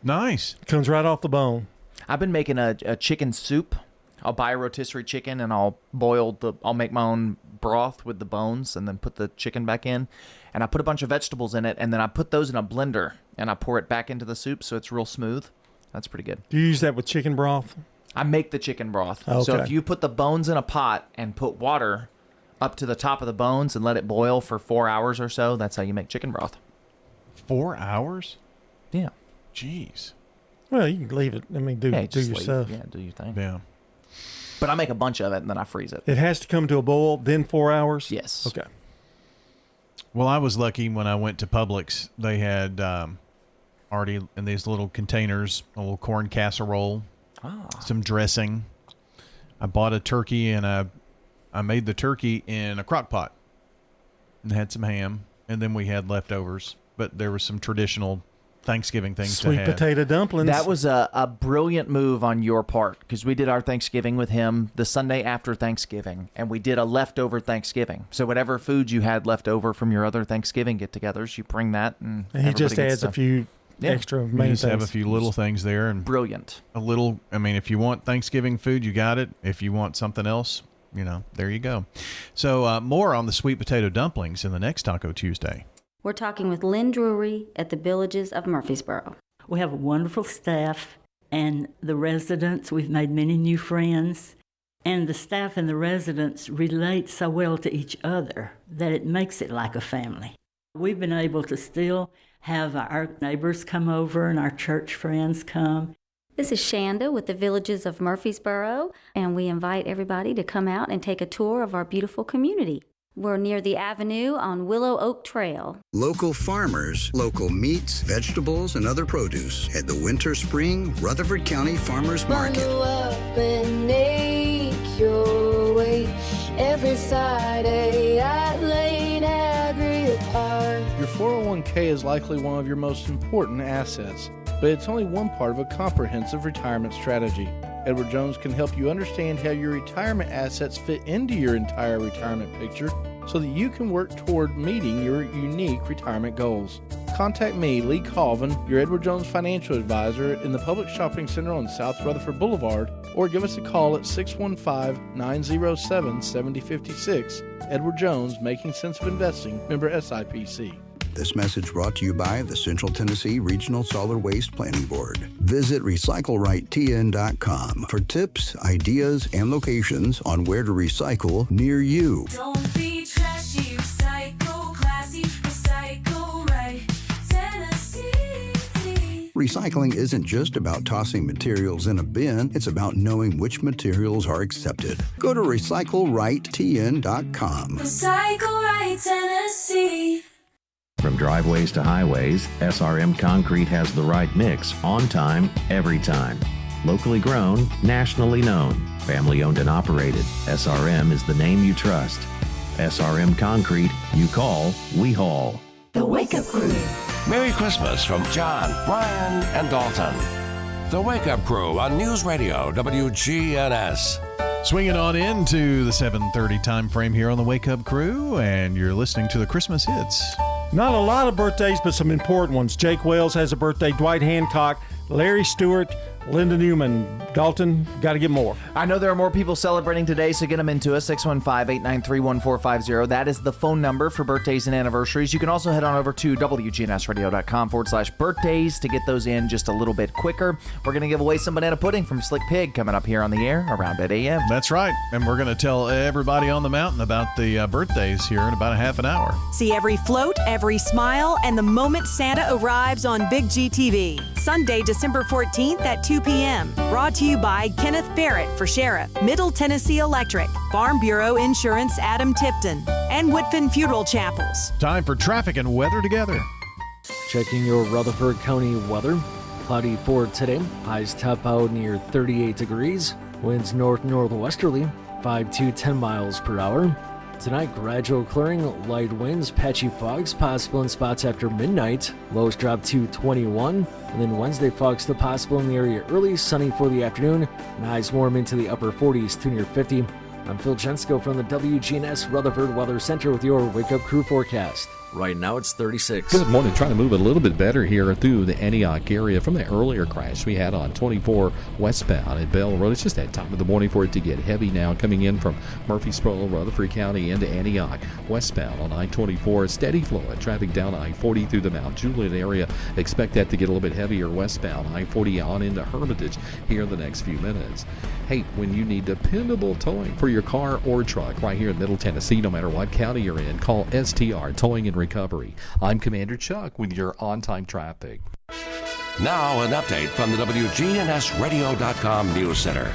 Nice. Comes right off the bone. I've been making a chicken soup. I'll buy a rotisserie chicken and I'll make my own broth with the bones and then put the chicken back in, and I put a bunch of vegetables in it, and then I put those in a blender and I pour it back into the soup so it's real smooth. That's pretty good. Do you use that with chicken broth? I make the chicken broth. Okay. So if you put the bones in a pot and put water up to the top of the bones and let it boil for 4 hours or so, that's how you make chicken broth. 4 hours? Yeah. Jeez. Well, you can leave it. I mean, do your stuff. Yeah, do your thing. Yeah. But I make a bunch of it and then I freeze it. It has to come to a boil, then 4 hours? Yes. Okay. Well, I was lucky when I went to Publix. They had already in these little containers a little corn casserole, some dressing. I bought a turkey, and I made the turkey in a crock pot and had some ham, and then we had leftovers. But there was some traditional Thanksgiving things Sweet to have. potato dumplings. That was a brilliant move on your part because we did our Thanksgiving with him the Sunday after Thanksgiving, and we did a leftover Thanksgiving. So whatever food you had left over from your other Thanksgiving get-togethers, you bring that, and he just adds a few extra main You just things. have a few little things there, and brilliant. A little. I mean, if you want Thanksgiving food, you got it. If you want something else, there you go. So more on the sweet potato dumplings in the next Taco Tuesday. We're talking with Lynn Drury at the Villages of Murfreesboro. We have a wonderful staff, and the residents, we've made many new friends, and the staff and the residents relate so well to each other that it makes it like a family. We've been able to still have our neighbors come over and our church friends come. This is Shanda with the Villages of Murfreesboro, and we invite everybody to come out and take a tour of our beautiful community. We're near the avenue on Willow Oak Trail. Local farmers, local meats, vegetables, and other produce at the Winter Spring Rutherford County Farmers Market. Bundle up and make your way every Friday at Lane Agri Park. Your 401k is likely one of your most important assets, but it's only one part of a comprehensive retirement strategy. Edward Jones can help you understand how your retirement assets fit into your entire retirement picture so that you can work toward meeting your unique retirement goals. Contact me, Lee Colvin, your Edward Jones financial advisor in the Public Shopping Center on South Rutherford Boulevard, or give us a call at 615-907-7056. Edward Jones, Making Sense of Investing, member SIPC. This message brought to you by the Central Tennessee Regional Solid Waste Planning Board. Visit RecycleRightTN.com for tips, ideas, and locations on where to recycle near you. Don't be trashy, recycle classy, recycle right, Tennessee. Recycling isn't just about tossing materials in a bin, it's about knowing which materials are accepted. Go to RecycleRightTN.com. Recycle right, Tennessee. From driveways to highways, SRM Concrete has the right mix, on time, every time. Locally grown, nationally known, family owned and operated, SRM is the name you trust. SRM Concrete, you call, we haul. The Wake Up Crew. Merry Christmas from John, Brian, and Dalton. The Wake Up Crew on News Radio WGNS. Swinging on into the 7:30 time frame here on the Wake Up Crew, and you're listening to the Christmas hits. Not a lot of birthdays, but some important ones. Jake Wells has a birthday. Dwight Hancock, Larry Stewart, Linda Newman. Dalton, got to get more. I know there are more people celebrating today, so get them into us. 615-893-1450. That is the phone number for birthdays and anniversaries. You can also head on over to WGNSradio.com/birthdays to get those in just a little bit quicker. We're going to give away some banana pudding from Slick Pig coming up here on the air around 8 a.m. That's right. And we're going to tell everybody on the mountain about the birthdays here in about a half an hour. See every float, every smile, and the moment Santa arrives on Big GTV. Sunday, December 14th at 2 p.m. Brought to you by Kenneth Barrett for Sheriff, Middle Tennessee Electric, Farm Bureau Insurance Adam Tipton, and Whitfin Funeral Chapels. Time for traffic and weather together. Checking your Rutherford County weather. Cloudy for today. Highs top out near 38 degrees. Winds north-northwesterly, 5 to 10 miles per hour. Tonight, gradual clearing, light winds, patchy fogs possible in spots after midnight. Lows drop to 21. And then Wednesday, fogs still possible in the area early, sunny for the afternoon, and highs warm into the upper 40s to near 50. I'm Phil Jensko from the WGNS Rutherford Weather Center with your Wake Up Crew forecast. Right now it's 36. Good morning. Trying to move a little bit better here through the Antioch area from the earlier crash we had on 24 westbound at Bell Road. It's just that time of the morning for it to get heavy now, coming in from Murfreesboro, Rutherford County into Antioch. Westbound on I-24, steady flow of traffic down I-40 through the Mount Juliet area. Expect that to get a little bit heavier westbound I-40 on into Hermitage here in the next few minutes. Hey, when you need dependable towing for your car or truck right here in Middle Tennessee, no matter what county you're in, call STR Towing and Recovery. I'm Commander Chuck with your on-time traffic. Now an update from the WGNSradio.com News Center.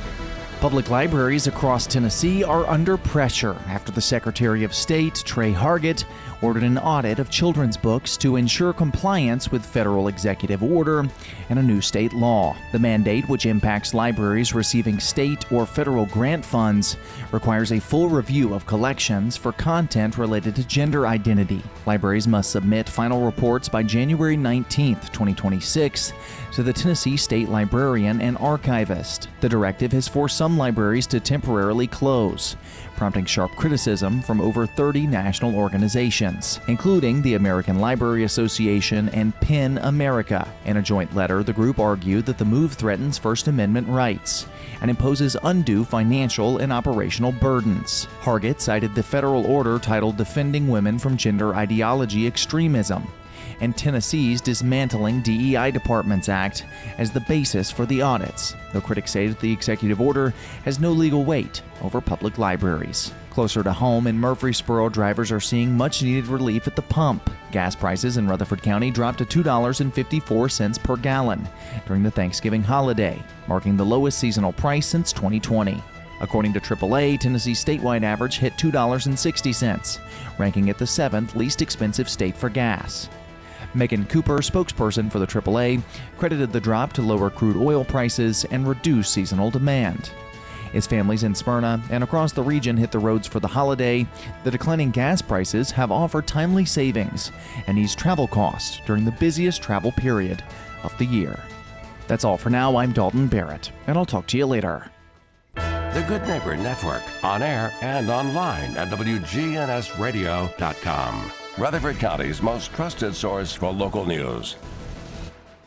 Public libraries across Tennessee are under pressure after the Secretary of State, Trey Hargett, ordered an audit of children's books to ensure compliance with federal executive order and a new state law. The mandate, which impacts libraries receiving state or federal grant funds, requires a full review of collections for content related to gender identity. Libraries must submit final reports by January 19, 2026, to the Tennessee State Librarian and Archivist. The directive has forced some libraries to temporarily close, prompting sharp criticism from over 30 national organizations, including the American Library Association and PEN America. In a joint letter, the group argued that the move threatens First Amendment rights and imposes undue financial and operational burdens. Hargett cited the federal order titled Defending Women from Gender Ideology Extremism and Tennessee's Dismantling DEI Departments Act as the basis for the audits, though critics say that the executive order has no legal weight over public libraries. Closer to home in Murfreesboro, drivers are seeing much-needed relief at the pump. Gas prices in Rutherford County dropped to $2.54 per gallon during the Thanksgiving holiday, marking the lowest seasonal price since 2020. According to AAA, Tennessee's statewide average hit $2.60, ranking it the 7th least expensive state for gas. Megan Cooper, spokesperson for the AAA, credited the drop to lower crude oil prices and reduced seasonal demand. As families in Smyrna and across the region hit the roads for the holiday, the declining gas prices have offered timely savings and eased travel costs during the busiest travel period of the year. That's all for now. I'm Dalton Barrett, and I'll talk to you later. The Good Neighbor Network, on air and online at WGNSradio.com. Rutherford County's most trusted source for local news.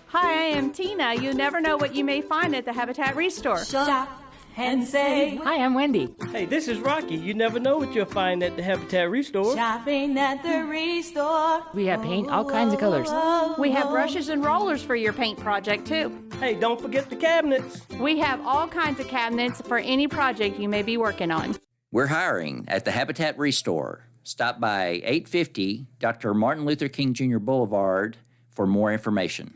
Hi, I am Tina. You never know what you may find at the Habitat Restore. Shop and save. Hi, I'm Wendy. Hey, this is Rocky. You never know what you'll find at the Habitat Restore. Shopping at the Restore. We have paint, all kinds of colors. We have brushes and rollers for your paint project, too. Hey, don't forget the cabinets. We have all kinds of cabinets for any project you may be working on. We're hiring at the Habitat Restore. Stop by 850 Dr. Martin Luther King Jr. Boulevard for more information.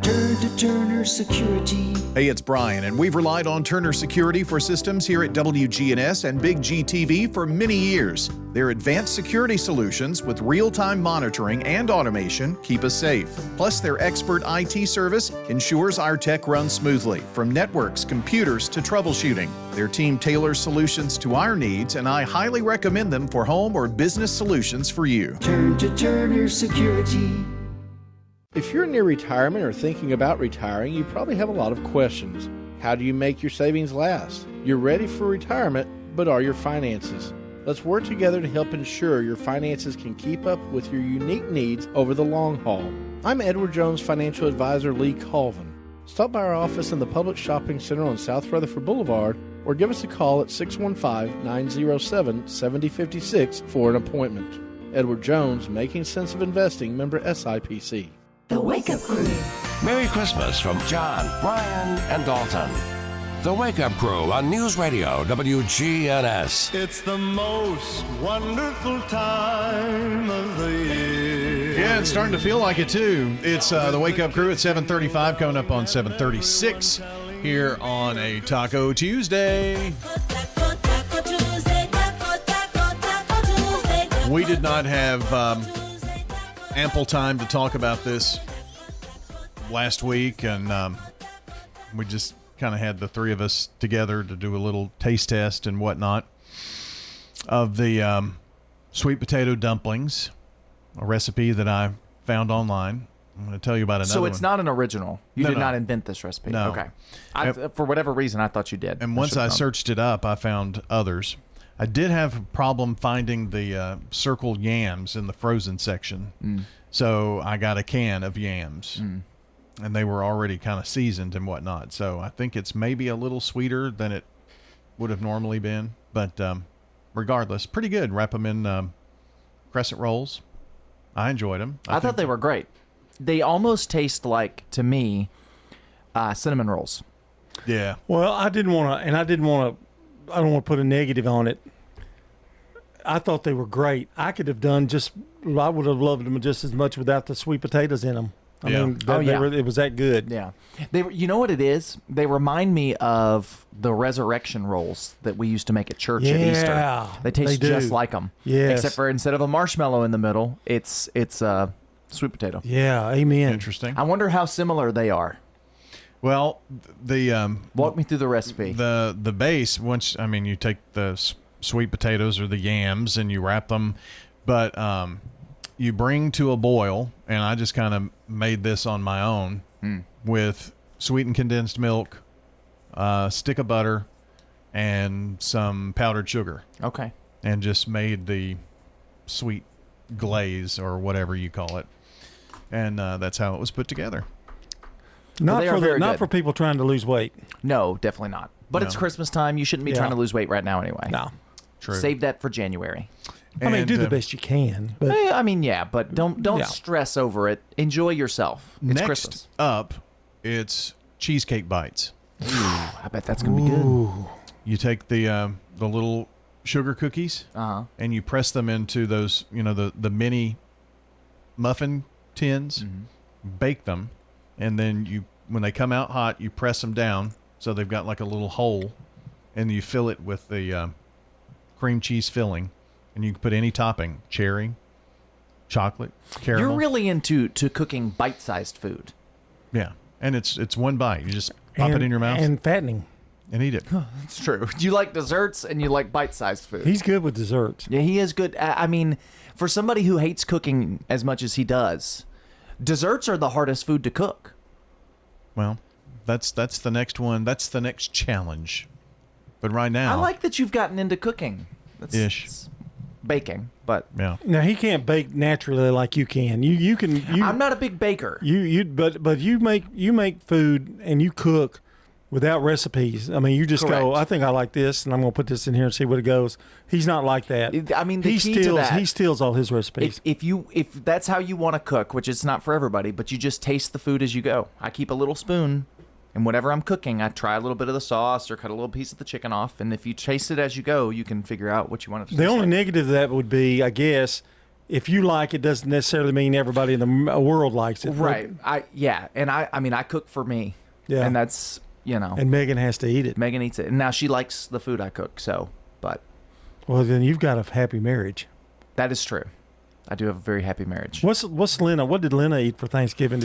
Turn to Turner Security. Hey, it's Brian, and we've relied on Turner Security for systems here at WGNS and Big GTV for many years. Their advanced security solutions with real-time monitoring and automation keep us safe. Plus, their expert IT service ensures our tech runs smoothly, from networks, computers to troubleshooting. Their team tailors solutions to our needs, and I highly recommend them for home or business solutions for you. Turn to Turner Security. If you're near retirement or thinking about retiring, you probably have a lot of questions. How do you make your savings last? You're ready for retirement, but are your finances? Let's work together to help ensure your finances can keep up with your unique needs over the long haul. I'm Edward Jones financial advisor Lee Colvin. Stop by our office in the Public Shopping Center on South Rutherford Boulevard or give us a call at 615-907-7056 for an appointment. Edward Jones, Making Sense of Investing, member SIPC. The Wake Up Crew. Merry Christmas from John, Brian, and Dalton. The Wake Up Crew on News Radio WGNS. It's the most wonderful time of the year. Yeah, it's starting to feel like it too. It's the Wake Up Crew at 7:35, coming up on 7:36 here on a Taco Tuesday. We did not have ample time to talk about this last week, and we just kind of had the three of us together to do a little taste test and whatnot of the sweet potato dumplings, a recipe that I found online. I'm going to tell you about another one. So it's not an original. You No, did no. not invent this recipe. No. Okay. For whatever reason, I thought you did. And once I should've known. searched it up, I found others. I did have a problem finding the circled yams in the frozen section. So I got a can of yams. And they were already kind of seasoned and whatnot. So I think it's maybe a little sweeter than it would have normally been. But regardless, pretty good. Wrap them in crescent rolls. I enjoyed them. I thought they were great. They almost taste like, to me, cinnamon rolls. Yeah. Well, I don't want to put a negative on it. I thought they were great. I would have loved them just as much without the sweet potatoes in them. I mean, it was that good. Yeah. You know what it is? They remind me of the resurrection rolls that we used to make at church at Easter. They taste just like them. Yes. Except for instead of a marshmallow in the middle, it's sweet potato. Yeah, amen. Interesting. I wonder how similar they are. Well, the walk me through the recipe. The base, you take the sweet potatoes or the yams and you wrap them, but you bring to a boil, and I just kind of made this on my own with sweetened condensed milk, a stick of butter, and some powdered sugar. Okay. And just made the sweet glaze or whatever you call it, and that's how it was put together. Not for people trying to lose weight. No, definitely not. But it's Christmas time. You shouldn't be trying to lose weight right now anyway. No. True. Save that for January. Do the best you can. But but don't stress over it. Enjoy yourself. It's Next Christmas. up, it's cheesecake bites. Ooh, I bet that's gonna be good. You take the little sugar cookies, and you press them into those, the mini muffin tins, bake them, and then when they come out hot, you press them down so they've got like a little hole, and you fill it with the cream cheese filling, and you can put any topping: cherry, chocolate, caramel. You're really into cooking bite-sized food. Yeah, and it's one bite. You just pop it in your mouth and fattening, and eat it. That's true. You like desserts and you like bite-sized food. He's good with desserts. Yeah, he is good. I mean, for somebody who hates cooking as much as he does, desserts are the hardest food to cook. Well, that's the next one. That's the next challenge. But right now, I like that you've gotten into cooking. It's baking, but yeah. Now he can't bake naturally like you can. You can. I'm not a big baker. But you make food and you cook without recipes. I mean, you just go, I think I like this, and I'm going to put this in here and see what it goes. He's not like that. I mean, the key to that, he steals all his recipes. If that's how you want to cook, which it's not for everybody, but you just taste the food as you go. I keep a little spoon, and whenever I'm cooking, I try a little bit of the sauce or cut a little piece of the chicken off, and if you taste it as you go, you can figure out what you want it to The taste only like. negative to that would be, I guess, if you like it, doesn't necessarily mean everybody in the world likes it. Right. I cook for me. Yeah. And that's, And Megan has to eat it. Megan eats it. And now she likes the food I cook, but. Well, then you've got a happy marriage. That is true. I do have a very happy marriage. What's Lena? What did Lena eat for Thanksgiving?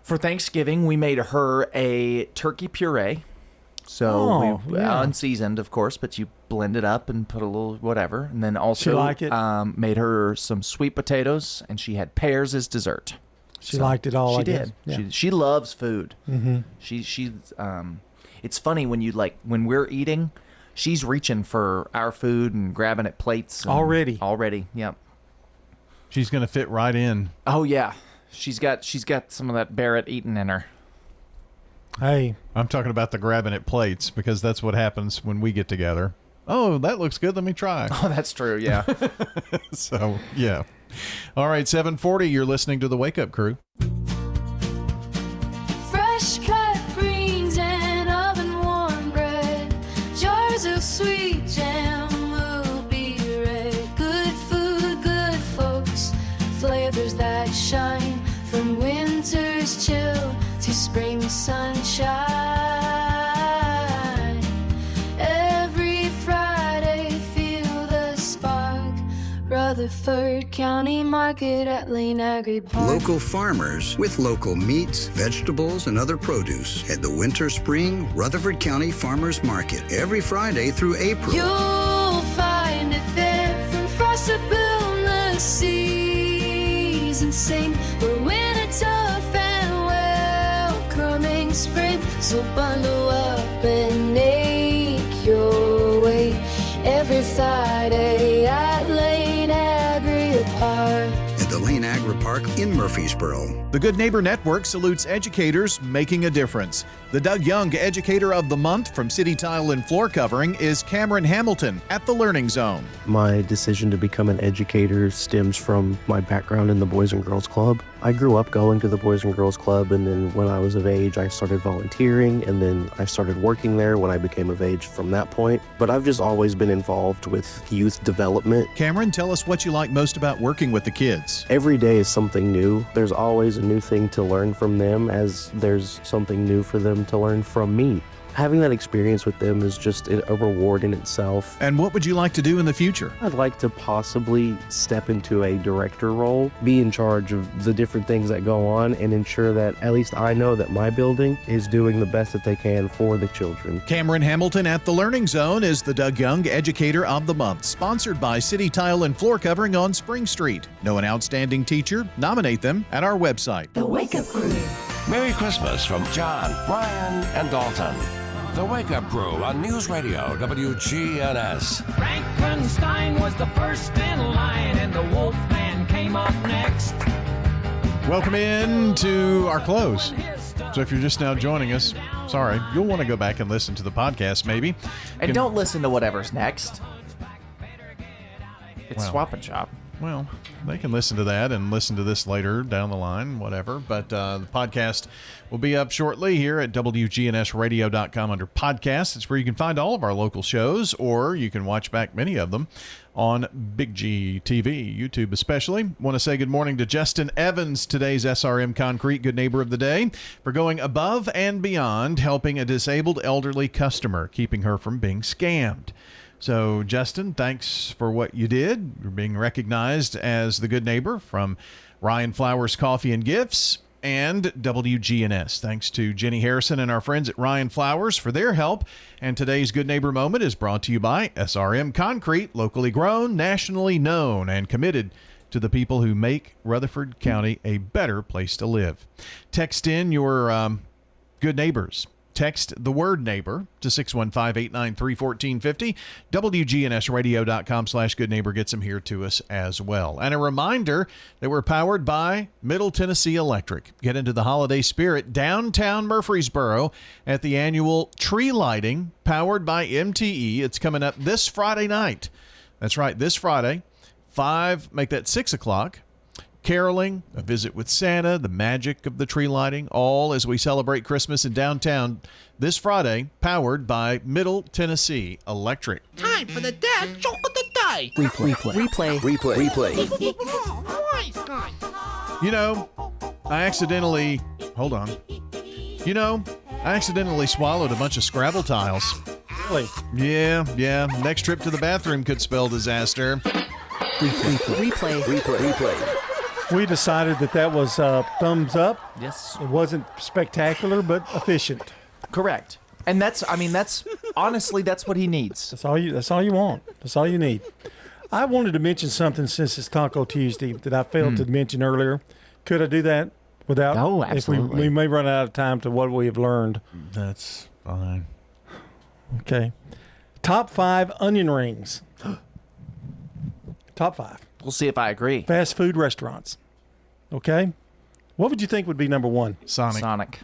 For Thanksgiving, we made her a turkey puree. So unseasoned, of course, but you blend it up and put a little whatever. And then also She like it? Made her some sweet potatoes, and she had pears as dessert. She liked it all. She I did. guess. Yeah. She loves food. Mm-hmm. She's it's funny when when we're eating, she's reaching for our food and grabbing at plates already. Yep. She's gonna fit right in. Oh yeah, she's got some of that Barrett eating in her. Hey, I'm talking about the grabbing at plates because that's what happens when we get together. Oh, that looks good. Let me try. Oh, that's true. Yeah. So yeah. All right, 7:40. You're listening to the Wake Up Crew. Fresh cut greens and oven warm bread, jars of sweet jam will be red. Good food, good folks, flavors that shine from winter's chill to spring sunshine. Every Friday, feel the spark. Rutherford County Market at Lane Agri Park. Local farmers with local meats, vegetables, and other produce at the Winter Spring Rutherford County Farmers Market every Friday through April. You'll find it there from frost to boundless seas and sing. We're winter tough and welcoming spring. So bundle up and make your way every Friday at Lane Agri Park. At the Lane Agri Park in Murfreesboro. The Good Neighbor Network salutes educators making a difference. The Doug Young Educator of the Month from City Tile and Floor Covering is Cameron Hamilton at the Learning Zone. My decision to become an educator stems from my background in the Boys and Girls Club. I grew up going to the Boys and Girls Club, and then when I was of age, I started volunteering, and then I started working there when I became of age from that point. But I've just always been involved with youth development. Cameron, tell us what you like most about working with the kids. Every day is something new. There's always a new thing to learn from them, as there's something new for them to learn from me. Having that experience with them is just a reward in itself. And what would you like to do in the future? I'd like to possibly step into a director role, be in charge of the different things that go on, and ensure that at least I know that my building is doing the best that they can for the children. Cameron Hamilton at the Learning Zone is the Doug Young Educator of the Month, sponsored by City Tile and Floor Covering on Spring Street. Know an outstanding teacher? Nominate them at our website. The Wake Up Crew. Merry Christmas from John, Brian, and Dalton. The Wake Up Crew on News Radio WGNS. Frankenstein was the first in line, and the Wolfman came up next. Welcome in to our close. So if you're just now joining us, sorry, you'll want to go back and listen to the podcast maybe. And don't listen to whatever's next. It's Swap and Shop. Well, they can listen to that and listen to this later down the line, whatever. But the podcast will be up shortly here at WGNSradio.com under podcasts. It's where you can find all of our local shows, or you can watch back many of them on Big G TV, YouTube especially. Want to say good morning to Justin Evans, today's SRM Concrete Good Neighbor of the Day, for going above and beyond helping a disabled elderly customer, keeping her from being scammed. So, Justin, thanks for what you did. You're being recognized as the good neighbor from Ryan Flowers Coffee and Gifts and WGNS. Thanks to Jenny Harrison and our friends at Ryan Flowers for their help. And today's Good Neighbor Moment is brought to you by SRM Concrete, locally grown, nationally known, and committed to the people who make Rutherford County a better place to live. Text in your good neighbors. Text the word neighbor to 615-893-1450. WGNSradio.com/goodneighbor gets them here to us as well. And a reminder that we're powered by Middle Tennessee Electric. Get into the holiday spirit downtown Murfreesboro at the annual tree lighting powered by MTE. It's coming up this Friday night. That's right, this Friday. 6 o'clock. Caroling, a visit with Santa, the magic of the tree lighting, all as we celebrate Christmas in downtown this Friday, powered by Middle Tennessee Electric. Time for the dad joke of the day. Replay. You know, I accidentally swallowed a bunch of Scrabble tiles. Really? Yeah. Next trip to the bathroom could spell disaster. Replay. We decided that was thumbs up. Yes. It wasn't spectacular, but efficient. Correct. And that's honestly, that's what he needs. That's all you want. That's all you need. I wanted to mention something since it's Taco Tuesday that I failed to mention earlier. Could I do that? Without, Oh, if absolutely. we may run out of time to what we have learned. That's fine. Okay. Top 5 onion rings. Top 5. We'll see if I agree. Fast food restaurants. Okay. What would you think would be number 1? Sonic.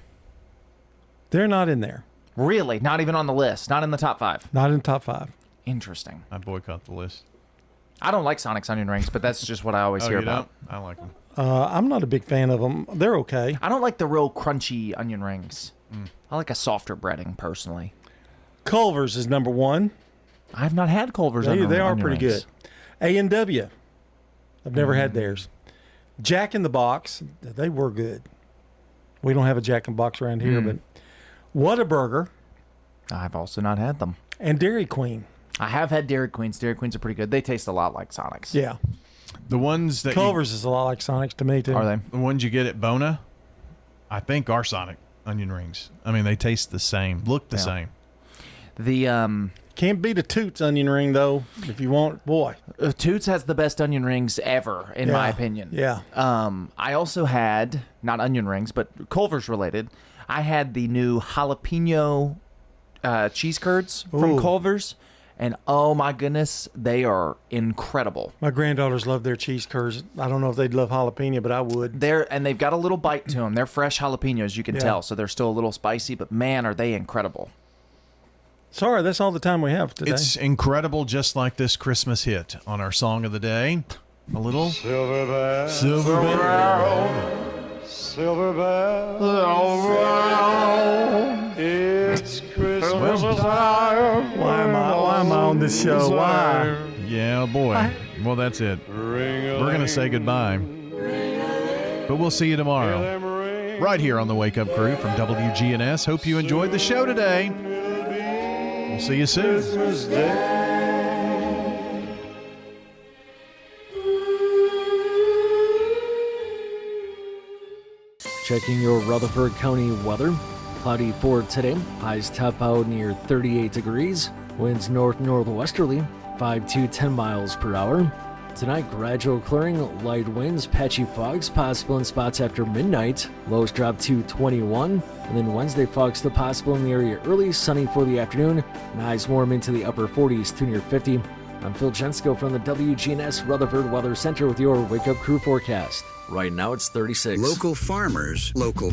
They're not in there. Really? Not even on the list? Not in the top 5? Not in the top 5. Interesting. I boycott the list. I don't like Sonic's onion rings, but that's just what I always hear you about. don't? I like them. I'm not a big fan of them. They're okay. I don't like the real crunchy onion rings. I like a softer breading, personally. Culver's is number 1. I've not had Culver's onion They are onion pretty rings. good. A&W. I've never had theirs. Jack in the Box. They were good. We don't have a Jack in the Box around here, but Whataburger I've also not had them. and Dairy Queen. I have had Dairy Queens. Dairy Queens are pretty good. They taste a lot like Sonic's. Yeah. The ones that Culver's is a lot like Sonic's to me, too. Are they? the ones you get at Bona, I think are Sonic onion rings. I mean, they taste the same, look the same. The Can't beat a Toots onion ring, though, if you want. Boy. Toots has the best onion rings ever, in my opinion. Yeah. I also had, not onion rings, but Culver's related. I had the new jalapeno cheese curds from Ooh. Culver's, and oh my goodness, they are incredible. My granddaughters love their cheese curds. I don't know if they'd love jalapeno, but I would. They've got a little bite to them. They're fresh jalapenos, you can Yeah. tell, so they're still a little spicy, but man, are they incredible. Sorry, that's all the time we have today. It's incredible, just like this Christmas hit on our song of the day. A little Silver bell, Silver Bell. silver bell, it's Christmas time. Why am I on this show? Why? Yeah, boy. Well, that's it. We're going to say goodbye. But we'll see you tomorrow. Right here on the Wake Up Crew from WGNS. Hope you enjoyed the show today. We'll see you soon. Christmas Day. Checking your Rutherford County weather. Cloudy for today. Highs top out near 38 degrees. Winds north-northwesterly, 5 to 10 miles per hour. Tonight, gradual clearing, light winds, patchy fogs possible in spots after midnight. Lows drop to 21. And then Wednesday, fogs still possible in the area early, sunny for the afternoon. And highs warm into the upper 40s to near 50. I'm Phil Jensko from the WGNS Rutherford Weather Center with your Wake Up Crew forecast. Right now, it's 36. Local farmers, local